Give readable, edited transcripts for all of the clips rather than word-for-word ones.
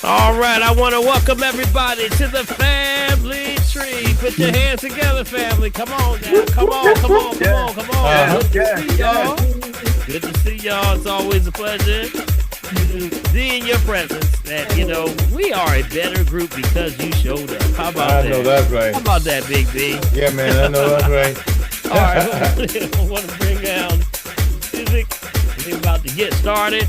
All right, I want to welcome everybody to the family tree. Put your hands together, family. Come on now. Come on, come on, come Yeah, on, come on. yeah, Good to yeah, see yeah. y'all. Good to see y'all. It's always a pleasure to be in your presence. That, we are a better group because you showed up. How about I know that? that's How right. about that, Big B? Yeah, man, I know that's All right. right, I want to bring down music. We're about to get started.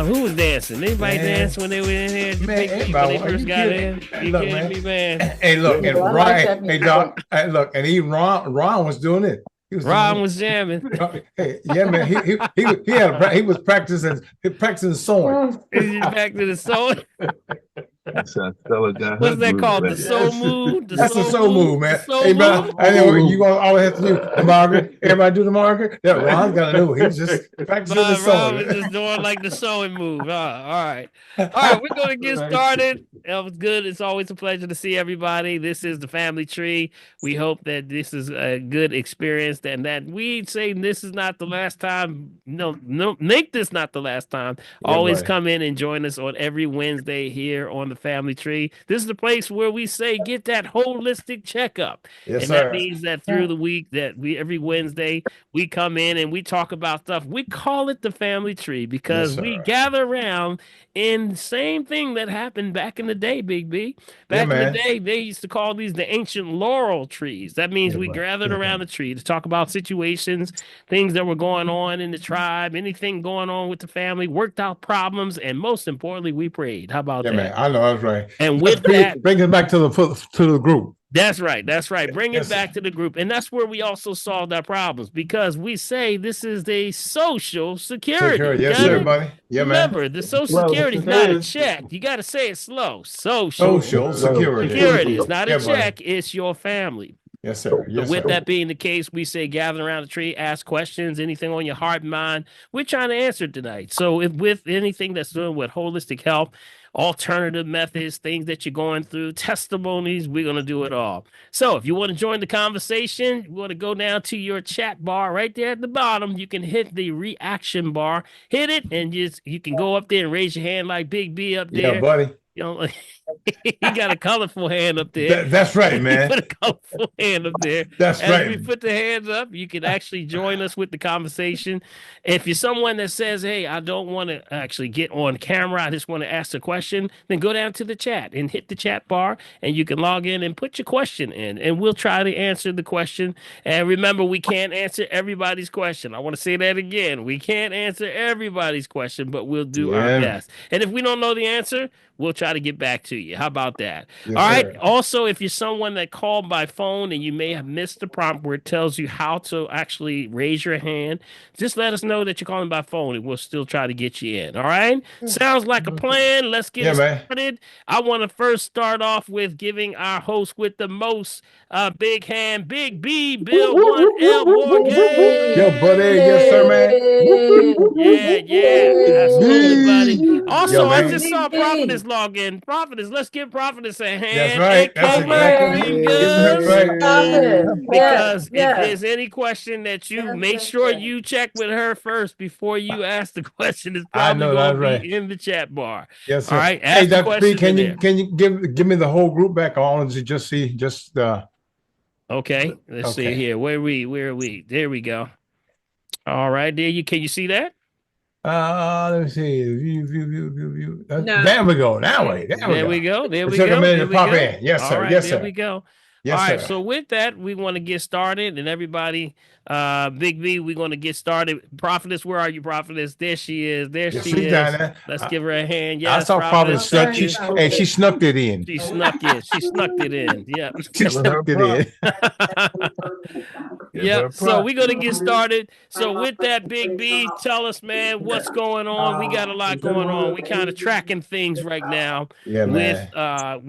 Who was dancing? Anybody Man, dance when they were in here? man, Big B, when everybody, they first you got kidding in? me? You Look, kidding man. me, man? Hey, look, and Well, I like Ryan, that hey, music. dog, hey, look, and even Ron was doing it. He was doing Ron it. was jamming. Hey, yeah, man. He was practicing sewing. He's back to the soul. That's a Stella Got What's her that groove called? The back. soul Yes, move? The that's the soul soul move? move, The man. soul Hey, move? brother, I know you gonna always have to do the Margaret. Everybody do the Margaret. Yeah, Ron's got to do. He was just practicing the Ron was sewing. just doing like the sewing move. All right. All right, we're going to get Right. started. It was good. It's always a pleasure to see everybody. This is the family tree. We hope that this is a good experience and that we say this is not the last time. No, make this not the last time. Yeah, Always buddy. come in and join us on every Wednesday here on the family tree. This is the place where we say get that holistic checkup. Yes, And that sir. means that through the week that we every Wednesday we come in and we talk about stuff. We call it the family tree Yes, because we sir. gather around in the same thing that happened back in the day, Big B. Yeah, Back in the man. day, they used to call these the ancient laurel trees. That means Yeah, we buddy. gathered Yeah, around buddy. the tree to talk about situations, things that were going on in the tribe, anything going on with the family, worked out problems, and most importantly, we prayed. How about Yeah, man. that? I know that's right. And Let's with that, bring it back to the group. that's right. That's right. Bring it Yes, sir. back to the group. And that's where we also solved our problems because we say this is the social security. Secure. Yes, Got sir, it? buddy. Yeah, man. Remember, the social Well, security is it not a is. check. You got to say it slow. Social Social security. security is not a Yeah, buddy. check. It's your family. Yes, sir. So Yes, with sir. that being the case, we say gather around the tree, ask questions, anything on your heart and mind. We're trying to answer tonight. So if with anything that's doing with holistic health, alternative methods, things that you're going through, testimonies, we're going to do it all. So if you want to join the conversation, you want to go down to your chat bar right there at the bottom. You can hit the reaction bar, hit it, and you can go up there and raise your hand like Big B up Yeah, there. buddy. You know, he got a colorful hand up there. That's right, man. Put a colorful hand up there. That's As right. we put the hands up, you can actually join us with the conversation. If you're someone that says, hey, I don't want to actually get on camera, I just want to ask a question, then go down to the chat and hit the chat bar, and you can log in and put your question in, and we'll try to answer the question. And remember, we can't answer everybody's question. I want to say that again. We can't answer everybody's question, but we'll do our Yeah. best. And if we don't know the answer, we'll try to get back to you. How about that? Yes, All right. sir. Also, if you're someone that called by phone and you may have missed the prompt where it tells you how to actually raise your hand, just let us know that you're calling by phone and we'll still try to get you in. All right. Sounds like a plan. Let's get Yeah, it man. started. I want to first start off with giving our host with the most big hand, Big B, Bill 1L Morgan. Yo, buddy. Yes, sir, man. Yeah. Absolutely, buddy. Also, Yo, I man. just saw Prophetess log in. Prophetess, let's give Prophetess a hand. That's right. That's exactly Fingers. right. Because if Yeah. there's any question that you make sure you check with her first before you ask the question, it's I probably know going to that's be right. in the chat bar. Yes, sir. All right. Hey, Ask the Dr. B, question in there. can you give me the whole group back? I want to just see Okay. Let's see Okay. here. Where are we? There we go. All right. Can you see that? let me see. View. No. There we go. There we go. There It we took go. a minute There to we pop go. in. Yes, All sir. right, Yes, there sir. we go. Yes, All right, sir. so with that, we want to get started, and everybody, Big V, we're going to get started. Prophetess, where are you, Prophetess? There she is. There Yes, she she's is. down there. Let's give her a hand. I Yes, saw Prophetess snuck. there She, she snuck it in. she snuck in. She snuck it in. Yeah. She snuck it in. Yeah, so we're gonna get started. So with that, Big B, tell us, man, what's going on? We got a lot going on. We kind of tracking things right now Yeah, with man.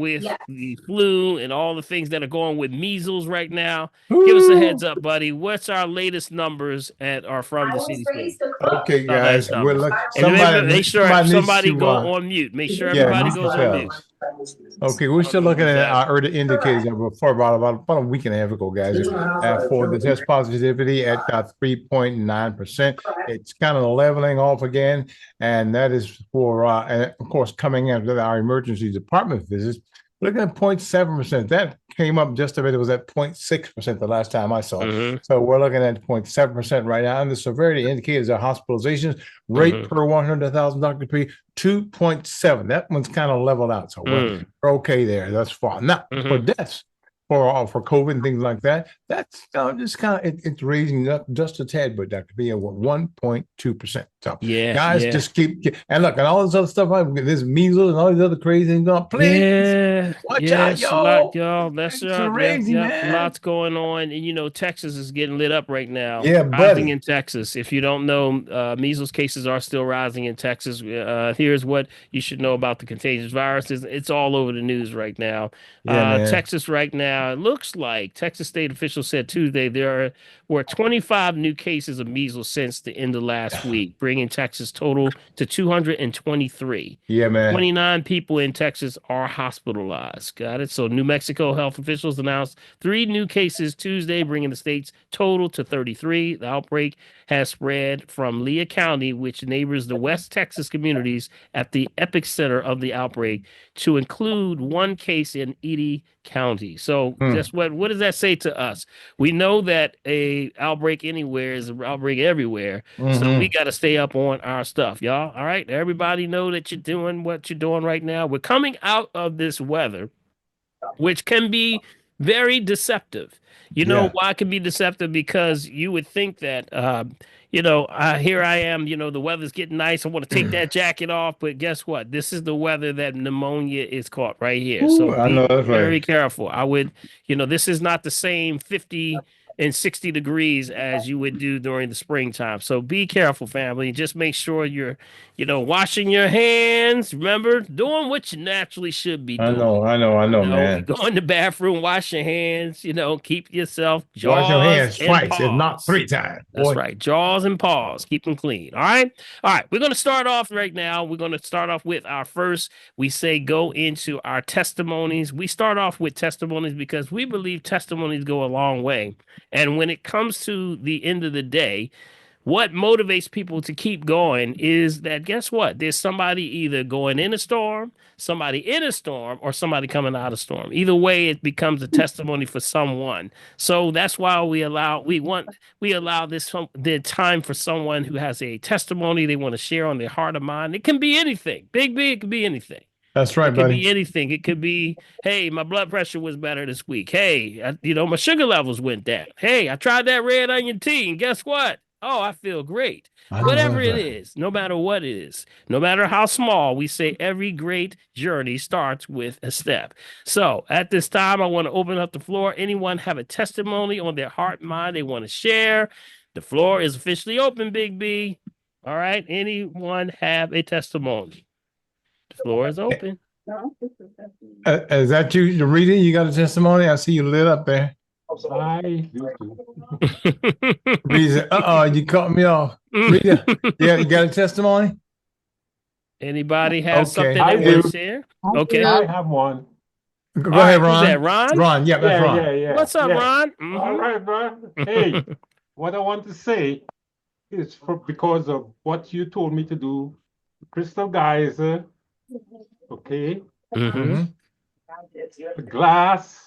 the flu and all the things that are going with measles right now. Give us a heads up, buddy. What's our latest numbers are from the CDC? Okay, Our guys. latest We're numbers. looking. And remember, make sure Somebody needs somebody to, go on mute. Make sure yeah, everybody mute goes on mute. themselves. Okay, we're I don't still know looking who's at that. our early indicators for about a week and a half ago, guys. For the test positivity at 3.9%. It's kind of leveling off again. And that is for, and of course, coming after our emergency department visits. Looking at 0.7%. That came up just a bit. It was at 0.6% the last time I saw it. Mm-hmm. So we're looking at 0.7% right now. And the severity indicators are hospitalizations rate Mm-hmm. per 100,000 Dr. P, 2.7. That one's kind of leveled out. So we're okay there. That's fine. Now, for Mm-hmm. deaths, for COVID and things like that, that's just kind of it's raising up just a tad bit, Dr. B, at 1.2%. So Yeah, guys, yeah. just keep and look, and all this other stuff, this measles and all these other crazy things going, please Yeah, watch out, yes, a lot, y'all. y'all. That's It's up. Yep, crazy, yep. man. Lots going on, and Texas is getting lit up right now. Yeah, Rising buddy. in Texas. If you don't know, measles cases are still rising in Texas. Here's what you should know about the contagious viruses. It's all over the news right now. Yeah, man. Texas right now. It looks like Texas state officials said Tuesday there were 25 new cases of measles since the end of last week, bringing Texas total to 223. Yeah, man. 29 people in Texas are hospitalized. Got it. So, New Mexico health officials announced 3 new cases Tuesday, bringing the state's total to 33. The outbreak has spread from Lea County, which neighbors the West Texas communities at the epicenter of the outbreak, to include 1 case in Edie County. So, Hmm. guess what? What does that say to us? We know that a outbreak anywhere is an outbreak everywhere. So we Mm-hmm. got to stay up on our stuff, y'all. All right. Everybody know that you're doing what you're doing right now. We're coming out of this weather, which can be very deceptive. You know Yeah. why it can be deceptive? Because you would think that, here I am, the weather's getting nice. I want to take that jacket off. But guess what? This is the weather that pneumonia is caught right here. So Ooh, I be know that's very right. careful. I would, this is not the same 50 and 60 degrees as you would do during the springtime. So be careful, family. Just make sure you're, washing your hands. Remember, doing what you naturally should be I doing. know, I know, I know, You man. go in the bathroom, wash your hands, keep yourself Wash your jaws hands and twice, if not paws. 3 times, That's boy. right. Jaws and paws. Keep them clean. All right. All right. We're going to start off right now. We're going to start off with our first, we say go into our testimonies. We start off with testimonies because we believe testimonies go a long way. And when it comes to the end of the day, what motivates people to keep going is that guess what? There's somebody either going in a storm, somebody in a storm, or somebody coming out of storm. Either way, it becomes a testimony for someone. So that's why we allow the time for someone who has a testimony they want to share on their heart or mind. It can be anything. Big, it could be anything. That's It right, could buddy. be anything. It could be, hey, my blood pressure was better this week. Hey, my sugar levels went down. Hey, I tried that red onion tea, and guess what? Oh, I feel great. I know Whatever that's it right. is, no matter what it is, no matter how small, we say every great journey starts with a step. So at this time, I want to open up the floor. Anyone have a testimony on their heart and mind they want to share? The floor is officially open, Big B. All right. Anyone have a testimony? The floor is open. Is that you, Rita? You got a testimony? I see you lit up there. I do too. Rita, you caught me off. Rita, yeah, you got a testimony? Anybody have Okay. something I they want to do. share? Okay. I have one. Go All ahead, right. Who's that? Ron. Ron? Ron, yeah, that's Yeah, Ron. yeah, yeah, What's up, yeah. Ron? All right, bro. Hey, what I want to say is because of what you told me to do, Crystal Geyser, okay, Mm-hmm. Mhm. the glass,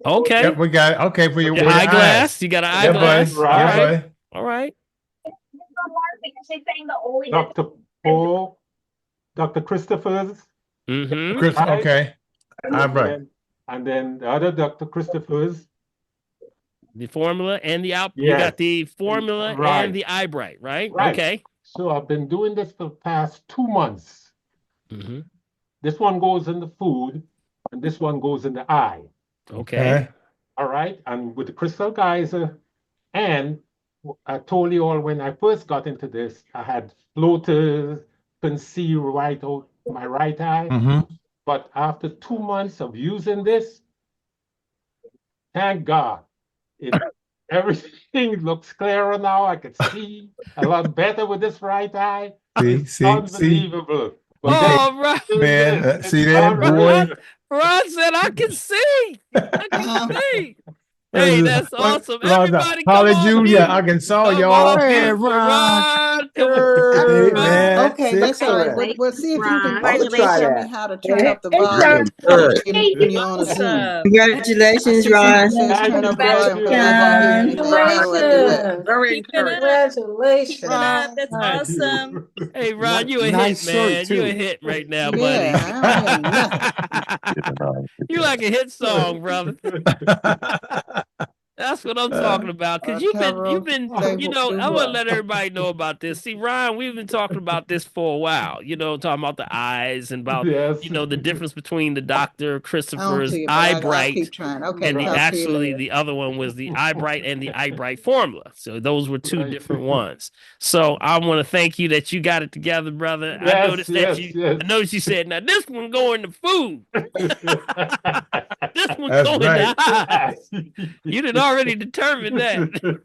Okay. Yep, we got it. Okay, for Your your eyes. eyeglass. You got an Yeah, buddy. eyeglass. All Yeah, Right. right. buddy. All right. Dr. Paul, Dr. Christopher's, Mm-hmm. Chris, right? okay. All And right. then the other Dr. Christopher's, The formula and the out. You yes, got the formula and right, the eye bright, right? right. Okay. So I've been doing this for the past 2 months. Mm-hmm. This one goes in the food, and this one goes in the eye. Okay. All right. And with the crystal geyser, and I told you all when I first got into this, I had floaters, couldn't see right out my right eye. Mm-hmm. But after 2 months of using this, thank God, it everything looks clearer now. I could see a lot better with this right eye. See, It's see, see. unbelievable. Oh, Ron, Man, see that, boy? Ron said, I can see. I can see. This Hey, is that's awesome. Ron, Everybody come on hallelujah, mute. Arkansas, Come y'all. on Hey, mute for Ron. Ron. Hey, Ron. man. Okay, that's all right. Excellent. Well, see if you can I'm gonna try tell me that. how to turn up the volume Good. when you're on a Zoom. Congratulations, Ron. Turn up the volume because I can't hear anything. How do I do that? Very encouraged. Congratulations. That's Thank awesome. you. Hey, Ron, you a Nice hit, man. shirt, You a too. hit right now, buddy. Yeah, I don't hear nothing. You like a hit song, brother. That's what I'm talking about. Because you've been, you know, I'm gonna let everybody know about this. See, Ryan, we've been talking about this for a while. You know, talking about the eyes and about, Yes. you know, the difference between the Dr. I don't Christopher's see it, but Eye I'll Bright keep trying. Okay, and talk to you actually later. the other one was the Eye Bright and the Eye Bright formula. So those were two Right. different ones. So I want to thank you that you got it together, brother. I Yes, noticed that yes, you. yes. I noticed you said, "Now this one going to food. This one That's going right. to eyes." You did already determined that.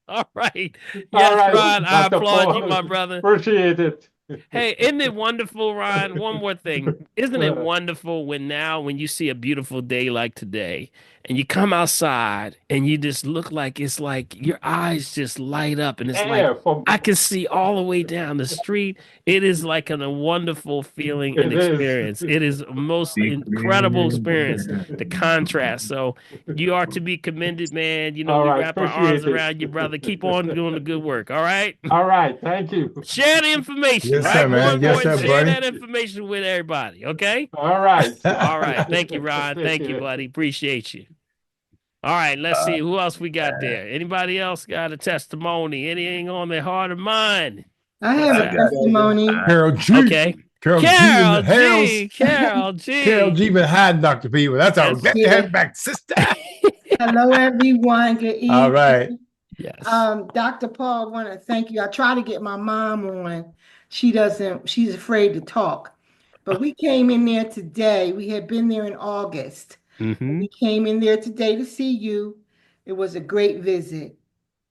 All right. Yes, right, Ron, I Dr. applaud you, Paul. my brother. Appreciate it. Hey, isn't it wonderful, Ron? One more thing. Isn't it wonderful when you see a beautiful day like today and you come outside and you just look like it's like your eyes just light up and it's like I can see all the way down the street. It is like a wonderful feeling and It is. experience. It is a most incredible experience, the contrast. So you are to be commended, man. You know, All we right, wrap our arms appreciate it. around you, brother. Keep on doing the good work. All right. All right, thank you. Share the information, Yes, right? sir, More man. Yes, sir, important, share buddy. that information with everybody, okay? All right. All right. Thank you, Ron. Take Thank you, care. buddy. Appreciate you. All right, let's see who else we got there. Anybody else got a testimony? Anything on their heart or mind? I have a testimony. Carol G. Okay. Carol G. in Carol the house. G. Carol G. Carol G. been hiding Dr. People. That's our Yes. head back sister. Hello, everyone. Good evening. All right. Yes. Dr. Paul, I want to thank you. I try to get my mom on. She's afraid to talk. But we came in there today. We had been there in August. Mm-hmm. We came in there today to see you. It was a great visit.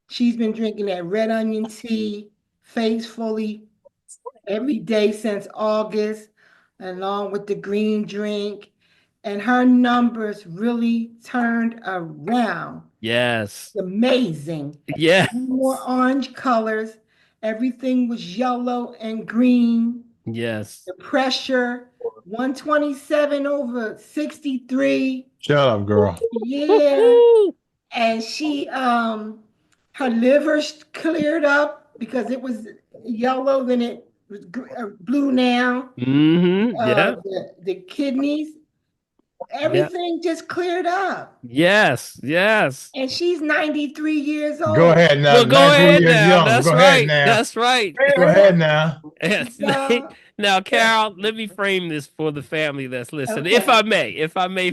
She's been drinking that red onion tea faithfully every day since August, along with the green drink. And her numbers really turned around. Yes. It's amazing. Yeah. More orange colors. Everything was yellow and green. Yes. The pressure, 127/63. Shut up, girl. Yeah. And she, her liver cleared up because it was yellow, then it was blue now. Mm-hmm. Yeah. The kidneys, everything just cleared up. Yes. Yes. And she's 93 years old. Go ahead now. Well, go 93 ahead years now. young. That's Go right. ahead now. That's right. Go ahead now. Yes. Now, Carol, let me frame this for the family that's listening. Okay. If I may You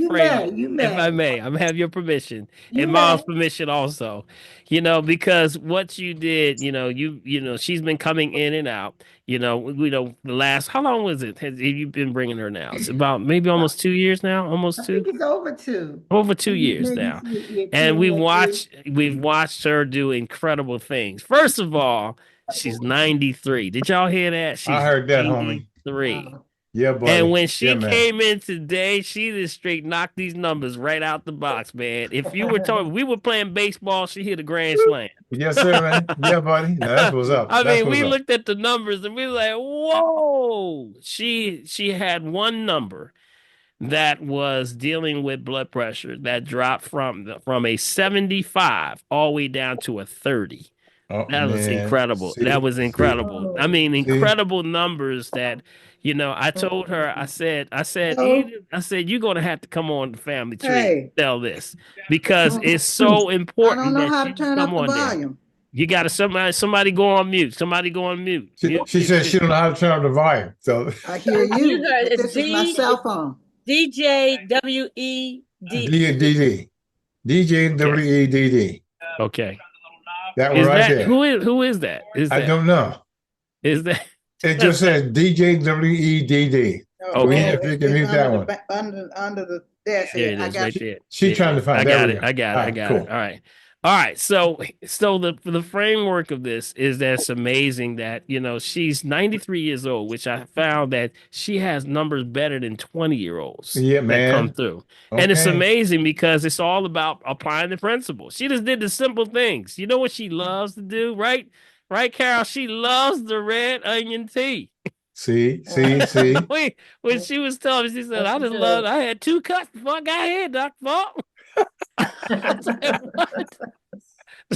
frame may. it. If I may, I'm gonna have your permission You and Mom's may. permission also. You know, because what you did, you know, she's been coming in and out. You know, the last, how long was it? Have you been bringing her now? It's about maybe almost 2 years now. Almost I two. think it's over 2. Over 2 years Maybe now. 2, yeah, 2 And we've years. watched her do incredible things. First of all, she's 93. Did y'all hear that? She's I heard that, homie. 93. Yeah, buddy. And when she Yeah, man. came in today, she just straight knocked these numbers right out the box, man. If you were talking, we were playing baseball, she hit a grand slam. Yes, sir, man. Yeah, buddy. Now, that's what's up. I That's mean, what's we up. looked at the numbers and we were like, whoa. She had one number that was dealing with blood pressure that dropped from a 75 all the way down to a 30. Oh, That was man. incredible. See, That was see. incredible. I mean, incredible numbers that, you know, I told her, I said, Edith, I said, you're going to have to come on the family tree and tell this because it's so I important don't know that how you to turn up come the on there. volume. You got to somebody go on mute. Somebody go on mute. She said she don't know how to turn up the volume. So I hear you. You guys, But this is my cell phone. DJWED. DDD. DJ WEDD. Okay. That one Is right that there. who is that? I don't know. Is that It just says DJ WEDD. Okay. If you can mute that one. Under the desk. there it I is got right you. there. She's trying to find I there got we it. go. I got it. All I right, got cool. it. All right. All right, so the framework of this is that's amazing that she's 93 years old, which I found that she has numbers better than 20-year-olds Yeah, that come man. through. And it's Okay. amazing because it's all about applying the principles. She just did the simple things. You know what she loves to do, right? Right, Carol? She loves the red onion tea. See. When she was telling me, she said, I had 2 cups before I got here, Dr. Falk. I said, what?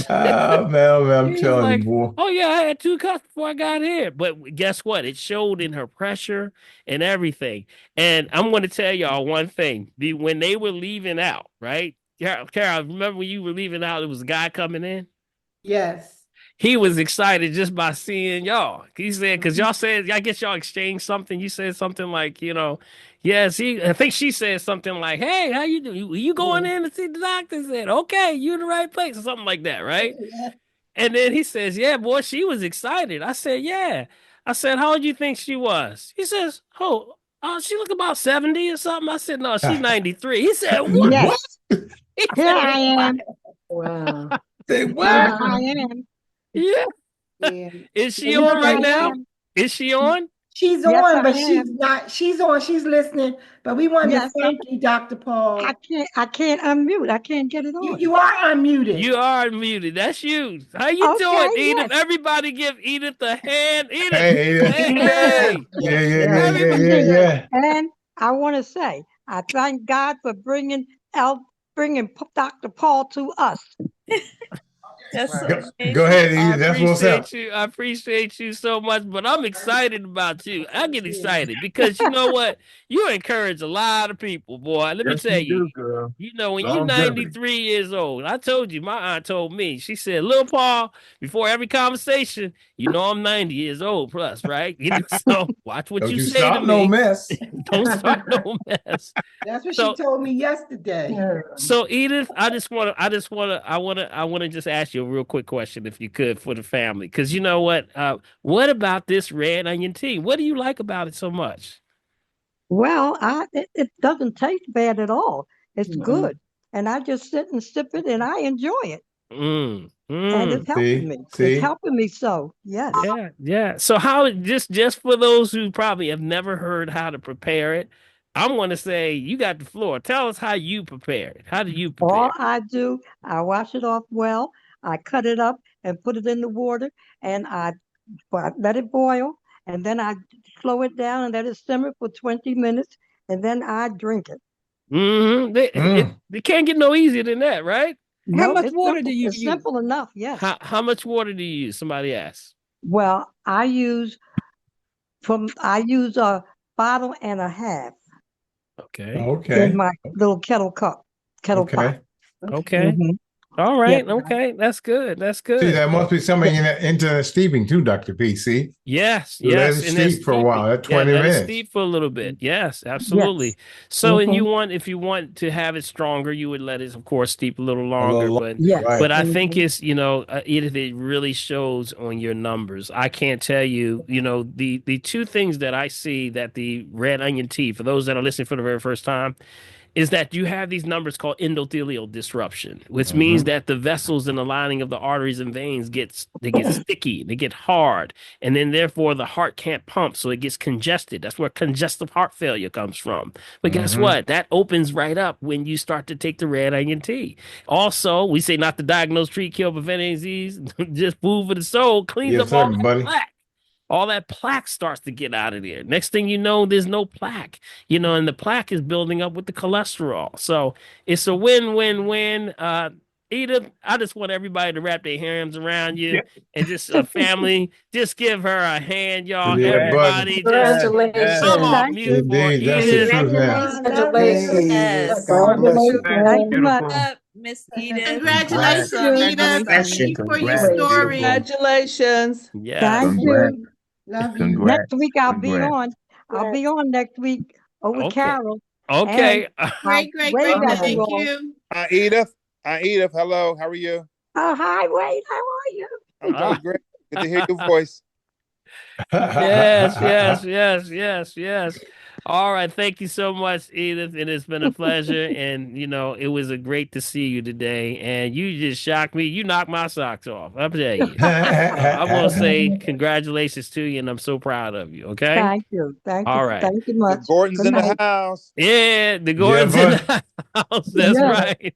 Ah, man, I'm He's telling you, like, boy. oh yeah, I had 2 cups before I got here. But guess what? It showed in her pressure and everything. And I'm going to tell y'all one thing. When they were leaving out, right? Carol, remember when you were leaving out, there was a guy coming in? Yes. He was excited just by seeing y'all. He said, because y'all said, I guess y'all exchanged something. You said something like, yes, I think she said something like, hey, how you doing? You going in to see the doctor? He said, okay, you in the right place, or something like that, right? And then he says, yeah, boy, she was excited. I said, yeah. I said, how old do you think she was? He says, she look about 70 or something. I said, no, she's 93. He said, what? What? He Here said, I am. Wow. Say Here what? I am. yeah. Yeah. Is she Let me on Yes, tell right I you, now? am. Is she on? she's Yes, on, I but am. she's not. She's on. She's listening. But we want to Yes, thank you, Dr. Paul. I can't unmute. I can't get it You on. you are unmuted. You are muted. That's you. How you Okay, doing, Edith? yes. Everybody give Edith a hand. Edith, Hey, yeah, hey, Edith. hey. Yes. Everybody. And I want to say, I thank God for bringing Dr. Paul to us. That's so Go, amazing. go ahead, I Edith. That's what's up. appreciate you. I appreciate you so much, but I'm excited about you. I get excited because you know what? You encourage a lot of people, boy. Let me Yes, tell you you. do, girl. When you're Longevity. 93 years old, I told you, my aunt told me, she said, Little Paul, before every conversation, I'm 90 years old plus, right? So watch what Don't you you say to start no me. mess. Don't start no mess. That's what she So told me yesterday. so Edith, I want to just ask you a real quick question, if you could, for the family, because you know what? What about this red onion tea? What do you like about it so much? Well, it doesn't taste bad at all. It's Mm-mm. good. And I just sit and sip it and I enjoy it. Mm, And it's mm. helping me. It's See. helping me so. Yes. Yeah, yeah. So how just for those who probably have never heard how to prepare it, I'm going to say you got the floor. Tell us how you prepare it. How do you prepare All it? I do, I wash it off well. I cut it up and put it in the water and let it boil. And then I slow it down and let it simmer for 20 minutes. And then I drink it. Mm-hmm. Mm. It can't get no easier than that, right? How No, much it's water do simple. you It's use? simple enough. Yes. How much water do you use? Somebody asked. Well, I use a bottle and a half Okay. in Okay. my little kettle pot. Okay. Okay. Hmm. All Yes. right. Okay. That's good. That's See, good. there must be something into the steeping too, Dr. P. See? Yes. Let Yes. it And then steep for a steep it. while. That's Yeah. 20 Let it minutes. steep for a little bit. Yes. Yes. Absolutely. So, and Hmm. if you want to have it stronger, you would let it, of course, steep a little A little longer. long, Yes. right. But I think Hmm. it's, Edith, it really shows on your numbers. I can't tell you, the two things that I see that the red onion tea, for those that are listening for the very first time, is that you have these numbers called endothelial disruption, which means Mm-hmm. that the vessels and the lining of the arteries and veins they get sticky, they get hard, and then therefore the heart can't pump, so it gets congested. That's where congestive heart failure comes from. But guess Mm-hmm. what? That opens right up when you start to take the red onion tea. Also, we say not to diagnose, treat, kill, prevent any disease. Just food for the soul cleans Yes, up sir, all that buddy. plaque. All that plaque starts to get out of there. Next thing you know, there's no plaque, and the plaque is building up with the cholesterol. So it's a win-win-win. Edith, I just want everybody to wrap their hands around you Yeah. and just a family, just give her a hand, y'all. Yeah, Congrats. buddy. Everybody, just Yes, yes. come off Congratulations. Thank you. mute for Indeed. That's the Edith. truth now. Congratulations. Hey, Yes. God bless you. Thank you much. Beautiful. Up, Miss Edith. Thank Congratulations, Congrats. you. Edith. Thank Congratulations. you for your Congrats. story. Beautiful. Congratulations. Yes. Thank Congrats. you. Love you. Congrats. Next week I'll be Congrats. on. I'll be on next week with Okay. Carol. And Okay. I'll Great, great, wave great. at you Thank all. you. Edith. Edith, hello. How are you? Oh, hi, Wade. How are you? I'm doing great. Good to hear your voice. Yes, yes, yes, yes, yes. All right. Thank you so much, Edith. And it's been a pleasure. And, it was a great to see you today. And you just shocked me. You knocked my socks off. I'll tell you. I want to say congratulations to you. And I'm so proud of you. Okay. Thank you. Thank All you. right. Thank you The much. Gordon's Good in the night. house. Yeah. The Yeah, Gordon's in bud. the house. That's Yeah. right.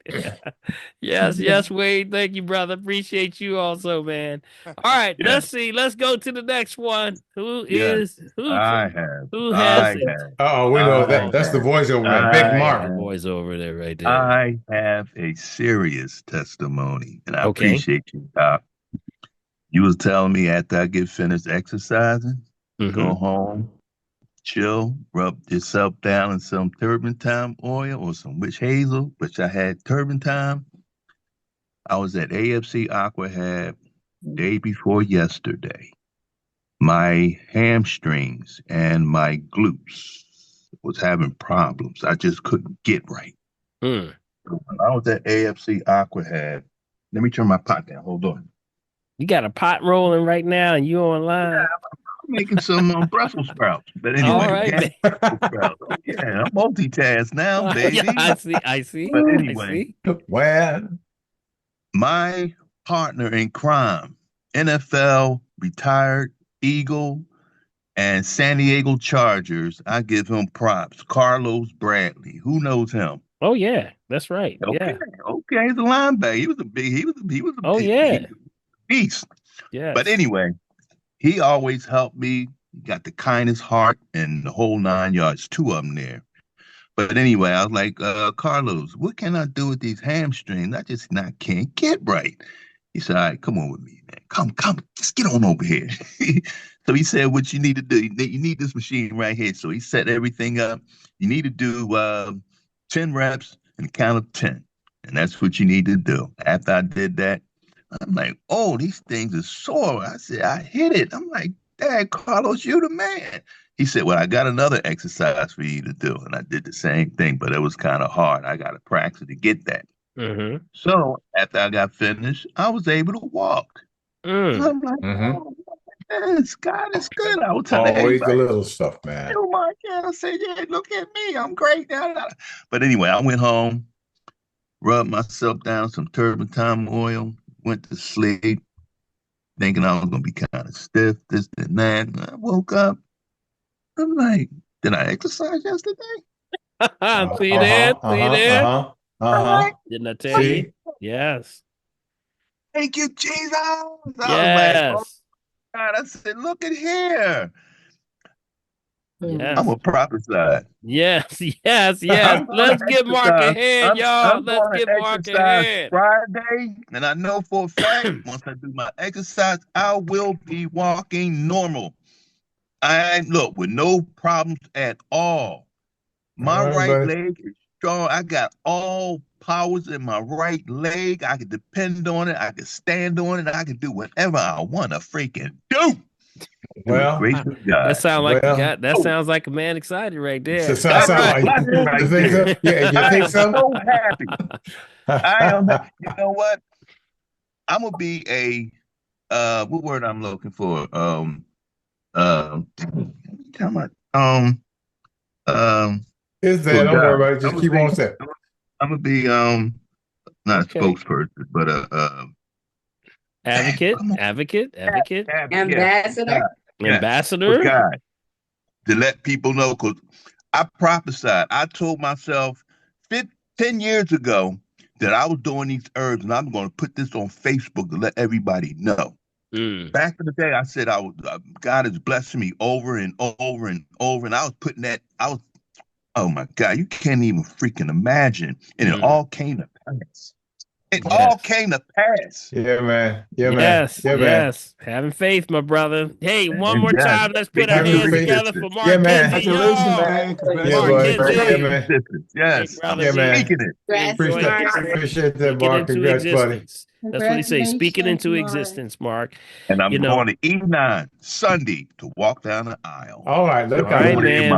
Yes, Wade. Thank you, brother. Appreciate you also, man. All right. Yeah. Let's see. Let's go to the next one. Who has I it? have. Oh, we know that. That's the voice over there, Big I Mark. The have. boys over there, right there. I have a serious testimony, and I Okay. appreciate you, Doc. You was telling me after I get finished exercising, go home, chill, rub yourself down in some turpentine oil or some witch hazel, which I had turpentine. I was at AFC Aquahab day before yesterday. My hamstrings and my glutes was having problems. I just couldn't get right. Mm. When I was at AFC Aquahab, let me turn my pot down. Hold on. You got a pot rolling right now, and you online. I'm making some Brussels sprouts. But anyway, All right, man. Brussels sprouts. Oh, yeah, I'm multitask now, baby. Yeah, I see. But I anyway, see. Well, my partner in crime, NFL retired Eagle and San Diego Chargers, I give him props. Carlos Bradley. Who knows him? Oh yeah, that's right. Okay, Yeah. okay, he's a linebacker. He was a Oh yeah. beast. Yes. But anyway, he always helped me. He got the kindest heart and the whole 9 yards, two of them there. But anyway, I was like, Carlos, what can I do with these hamstrings? I just not can't get right. He said, all right, come on with me, man. Come, just get on over here. So he said, what you need to do, you need this machine right here. So he set everything up. You need to do 10 reps and a count of 10. And that's what you need to do. After I did that, I'm like, oh, these things are sore. I said, I hit it. I'm like, Dad, Carlos, you the man. He said, well, I got another exercise for you to do. And I did the same thing, but it was kind of hard. I got to practice to get that. So after I got finished, I was able to walk. I'm like, oh, yes, God is good. I was telling always the everybody, little stuff, man. oh my God. I said, yeah, look at me. I'm great now. But anyway, I went home, rubbed myself down some turpentine oil, went to sleep, thinking I was going to be kind of stiff, this and that. And I woke up. I'm like, did I exercise yesterday? See that? See that? Like, Didn't I tell you? Yes. thank you, Jesus. I was like, Yes. oh God. I said, look at here. Yes. I'm a prophesy. Yes. Let's get Mark ahead, y'all. Let's get Mark ahead. Friday, and I know for a fact, once I do my exercise, I will be walking normal. Look, with no problems at all. My right leg is strong. I got all powers in my right leg. I can depend on it. I can stand on it. I can do whatever I want to freaking do. Well, that sounds like that sounds like a man excited right there. You think so? Yeah, you think so? So happy. I am. You know what? I'm gonna be what word I'm looking for? Is that? Don't worry about it. Just keep on saying. I'm gonna be not a spokesperson, but advocate. Ambassador. God, to let people know, because I prophesied. I told myself 10 years ago that I was doing these herbs, and I'm going to put this on Facebook to let everybody know. Back in the day, I said God is blessing me over and over and over, and I was putting that. Oh my God, you can't even freaking imagine, and it all came to pass. All came to pass. Yeah, man. Yes. Having faith, my brother. Hey, one more time. Let's put our hands together for Mark. Yeah, man. Congratulations, man. Yes. I'm speaking it. Appreciate that, Mark. Congrats, buddy. That's what he says. Speak it into existence, Mark. And I'm going to E9 Sunday to walk down the aisle. All right, look out. All right, man.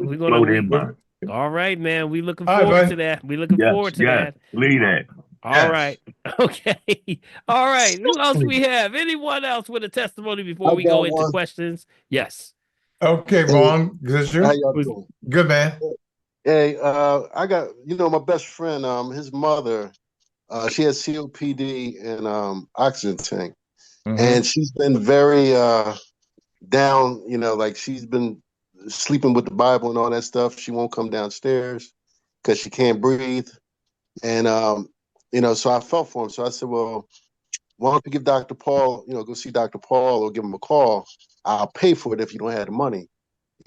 We're gonna all right, man. We looking forward to that. We looking forward to that. Lead that. All right. Okay. All right. Who else we have? Anyone else with a testimony before we go into questions? Yes. Okay, Vaughn, good How you? y'all doing? Good, man. Hey, I got my best friend, his mother, she has COPD and oxygen tank, and she's been very down. Like she's been sleeping with the Bible and all that stuff. She won't come downstairs because she can't breathe, and so I felt for him. So I said, well, why don't you give Dr. Paul, go see Dr. Paul or give him a call. I'll pay for it if you don't have the money.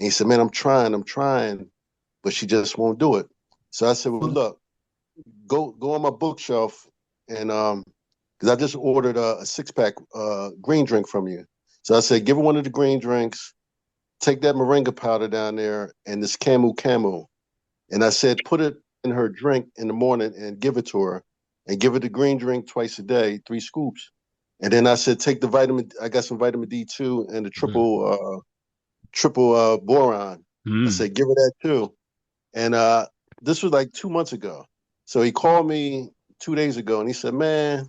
And he said, man, I'm trying, but she just won't do it. So I said, well, look, go on my bookshelf and because I just ordered a 6-pack green drink from you. So I said, give her one of the green drinks, take that moringa powder down there and this camu. And I said, put it in her drink in the morning and give it to her, and give her the green drink twice a day, 3 scoops. And then I said, take I got some vitamin D2 and the triple boron. I said, give her that too. And this was like 2 months ago. So he called me 2 days ago and he said, man,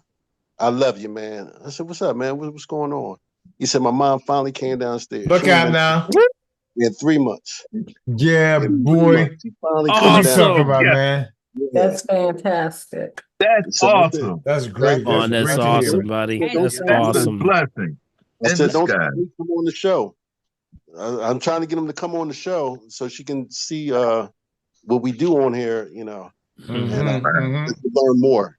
I love you, man. I said, what's up, man? What's going on? He said, my mom finally came downstairs. Look out now. In 3 months. Yeah, boy. She finally What came you down. talking about, man? That's fantastic. That's awesome. That's great. Oh, that's great to awesome, hear. buddy. That's That's That's a awesome. blessing. I said, don't disguise. come on the show. I'm trying to get him to come on the show so she can see what we do on here, and learn more.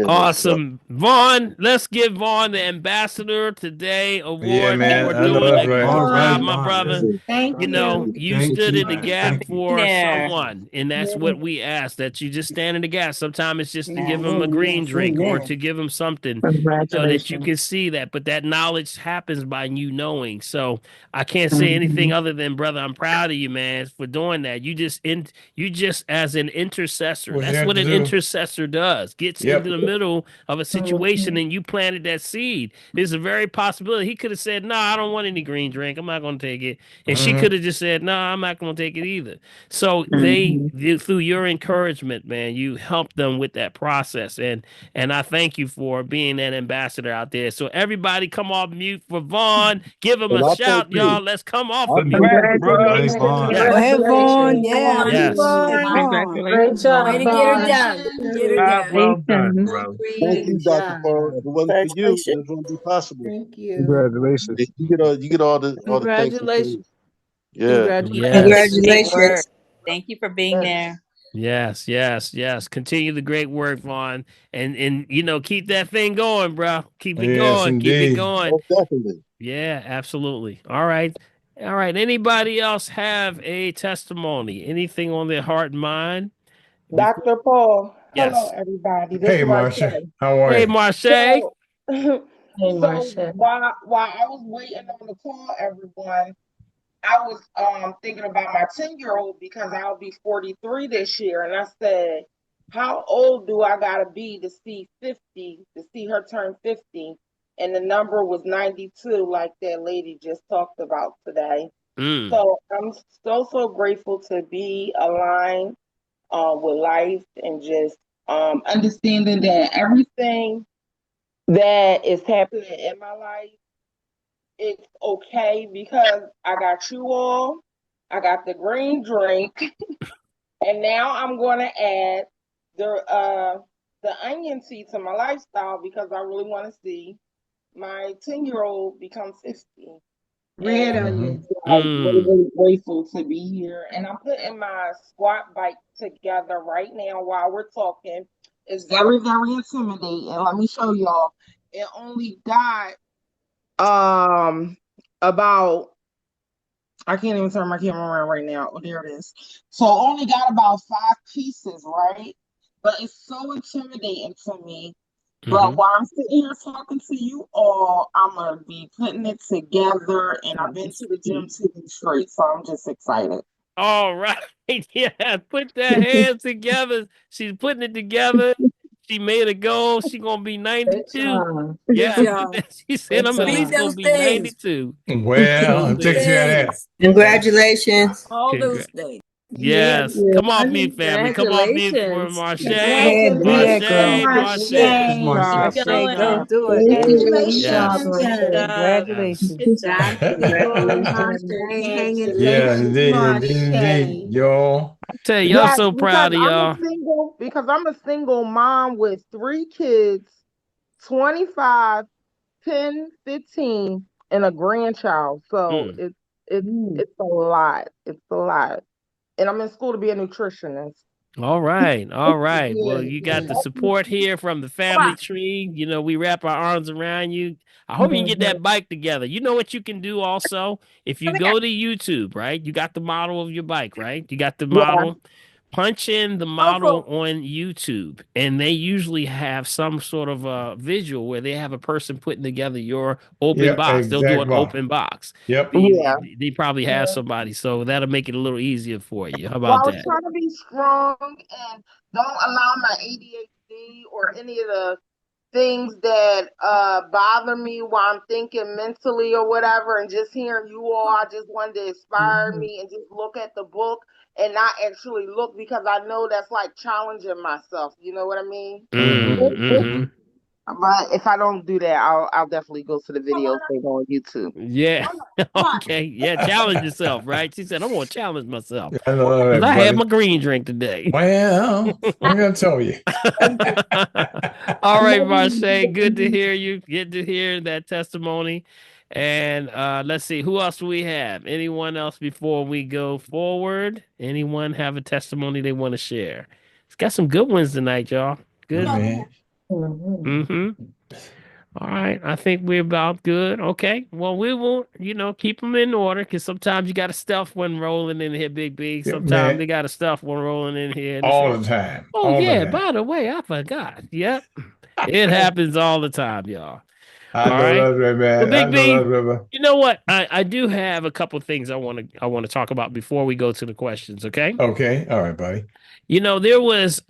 Awesome. Vaughn, let's give Vaughn the Ambassador Today award Yeah, man. for I know doing that's a right. great job, my Vaughn. brother. Thank You know, you Thank stood you, in the man. gap Thank you. for There. someone, and that's what we ask, that you just stand in the gap. Sometimes it's just to give them a green drink or to give them something, that you Congratulations. can see that. But that knowledge happens by you knowing. So I can't say anything other than, brother, I'm proud of you, man, for doing that. You just as an intercessor. What you That's have what to an do. intercessor does. Gets Yep. into the middle of a situation and you planted that seed. There's a very possibility he could have said, "No, I don't want any green drink. I'm not going to take it." And she could have just said, "No, I'm not going to take it either." So through your encouragement, man, you helped them with that process, and I thank you for being that ambassador out there. So everybody, come off mute for Vaughn. Give him And a I shout, thank you. y'all. Let's come off of mute. Congrats, bro. Thanks, Vaughn. Yes. Go ahead, Vaughn. Congratulations. Yeah. Yes. Vaughn. Great job, Way to get her Vaughn. done. Get her Job done. well done, bro. Thank you, Great Dr. Paul. job. If it wasn't for you, this wouldn't be possible. Thank you. Congratulations. You get all the thanks. Congratulations. Yeah. Yes. Great work. Thank you for being there. Yes, yes. Continue the great work, Vaughn, and keep that thing going, bro. Keep it Yes, going. Keep it indeed. going. Most definitely. Yeah, absolutely. All right. Anybody else have a testimony? Anything on their heart and mind? Dr. Paul, Yes. hello everybody. This Hey, is Marcia. Marcia. How are Hey, you? Marche. So, Hey, Marcia. while I was waiting on the call, everyone, I was thinking about my 10-year-old because I'll be 43 this year, and I said, how old do I gotta be to see 50, to see her turn 50? And the number was 92, like that lady just talked about today. So I'm so grateful to be aligned with life and just understanding that everything that is happening in my life, it's okay because I got you all, I got the green drink, and now I'm going to add the onion tea to my lifestyle because I really want to see my 10-year-old become 50. Red And onion. I'm really grateful to be here. And I'm putting my squat bike together right now while we're talking. It's very, very intimidating. Let me show y'all. It only got about, I can't even turn my camera around right now. Oh, there it is. So it only got about 5 pieces, right? But it's so intimidating to me. But while I'm sitting here talking to you all, I'm going to be putting it together. And I've been to the gym 2 weeks straight, so I'm just excited. All right. Yeah, put that hands together. She's putting it together. She made a goal. She's going to be 92. Yeah, she said, I'm at least going to be 92. Well, I'm taking care of that. Congratulations. All those days. Yes. Come off mute, family. Come off mute for Congratulations. Marche. Go ahead, do Marche. that, girl. Marche. It's Marche. Keep Marcia. going, Go girl. do it. Yes. Good job. Yes. Good job. Congratulations. Yeah, indeed, indeed, indeed, yo. I tell you, y'all Yes, so proud of y'all. because I'm a single mom with 3 kids, 25, 10, 15, and a grandchild. So Mm. it's a lot. It's a lot. And I'm in school to be a nutritionist. All right. All right. Well, Good, you got the good. support here from the family tree. You know, we wrap our arms around you. I hope you can get that bike together. You know what you can do also? If you go to YouTube, right? You got the model of your bike, right? You got the Yeah. model. Punch in the model on YouTube, and they usually have some sort of a visual where they have a person putting together your open Yeah, box. They'll do an exactly. open box. Yep. Yeah. They probably have somebody, so that'll make it a little easier for you. How Well, about I was that? trying to be strong and don't allow my ADHD or any of the things that bother me while I'm thinking mentally or whatever, and just hearing you all, I just wanted to inspire me and just look at the book and not actually look, because I know that's like challenging myself. You know what I mean? Mm-hmm. Mm-hmm. But if I don't do that, I'll definitely go to the videos they go on YouTube. Yeah. Okay. Yeah. Challenge yourself, right? She said, I'm gonna challenge myself. I know Because that, I had buddy. my green drink today. Well, I'm gonna tell you. All right, Marche. Good to hear you. Good to hear that testimony. And let's see, who else do we have? Anyone else before we go forward? Anyone have a testimony they want to share? It's got some good ones tonight, y'all. Good. Man. Mm-hmm. All right, I think we're about good. Okay, well, we will, keep them in order, because sometimes you got to stuff one rolling in here, Big B. Yeah, Sometimes man, they got to stuff one rolling in here. And they all say, the time. oh, All the yeah, time. by the way, I forgot. Yep, it happens all the time, y'all. I All know right. that's right, Well, man. I Big know B, that's right, man. you know what? I do have a couple things I want to talk about before we go to the questions, okay? Okay. All right, buddy. There was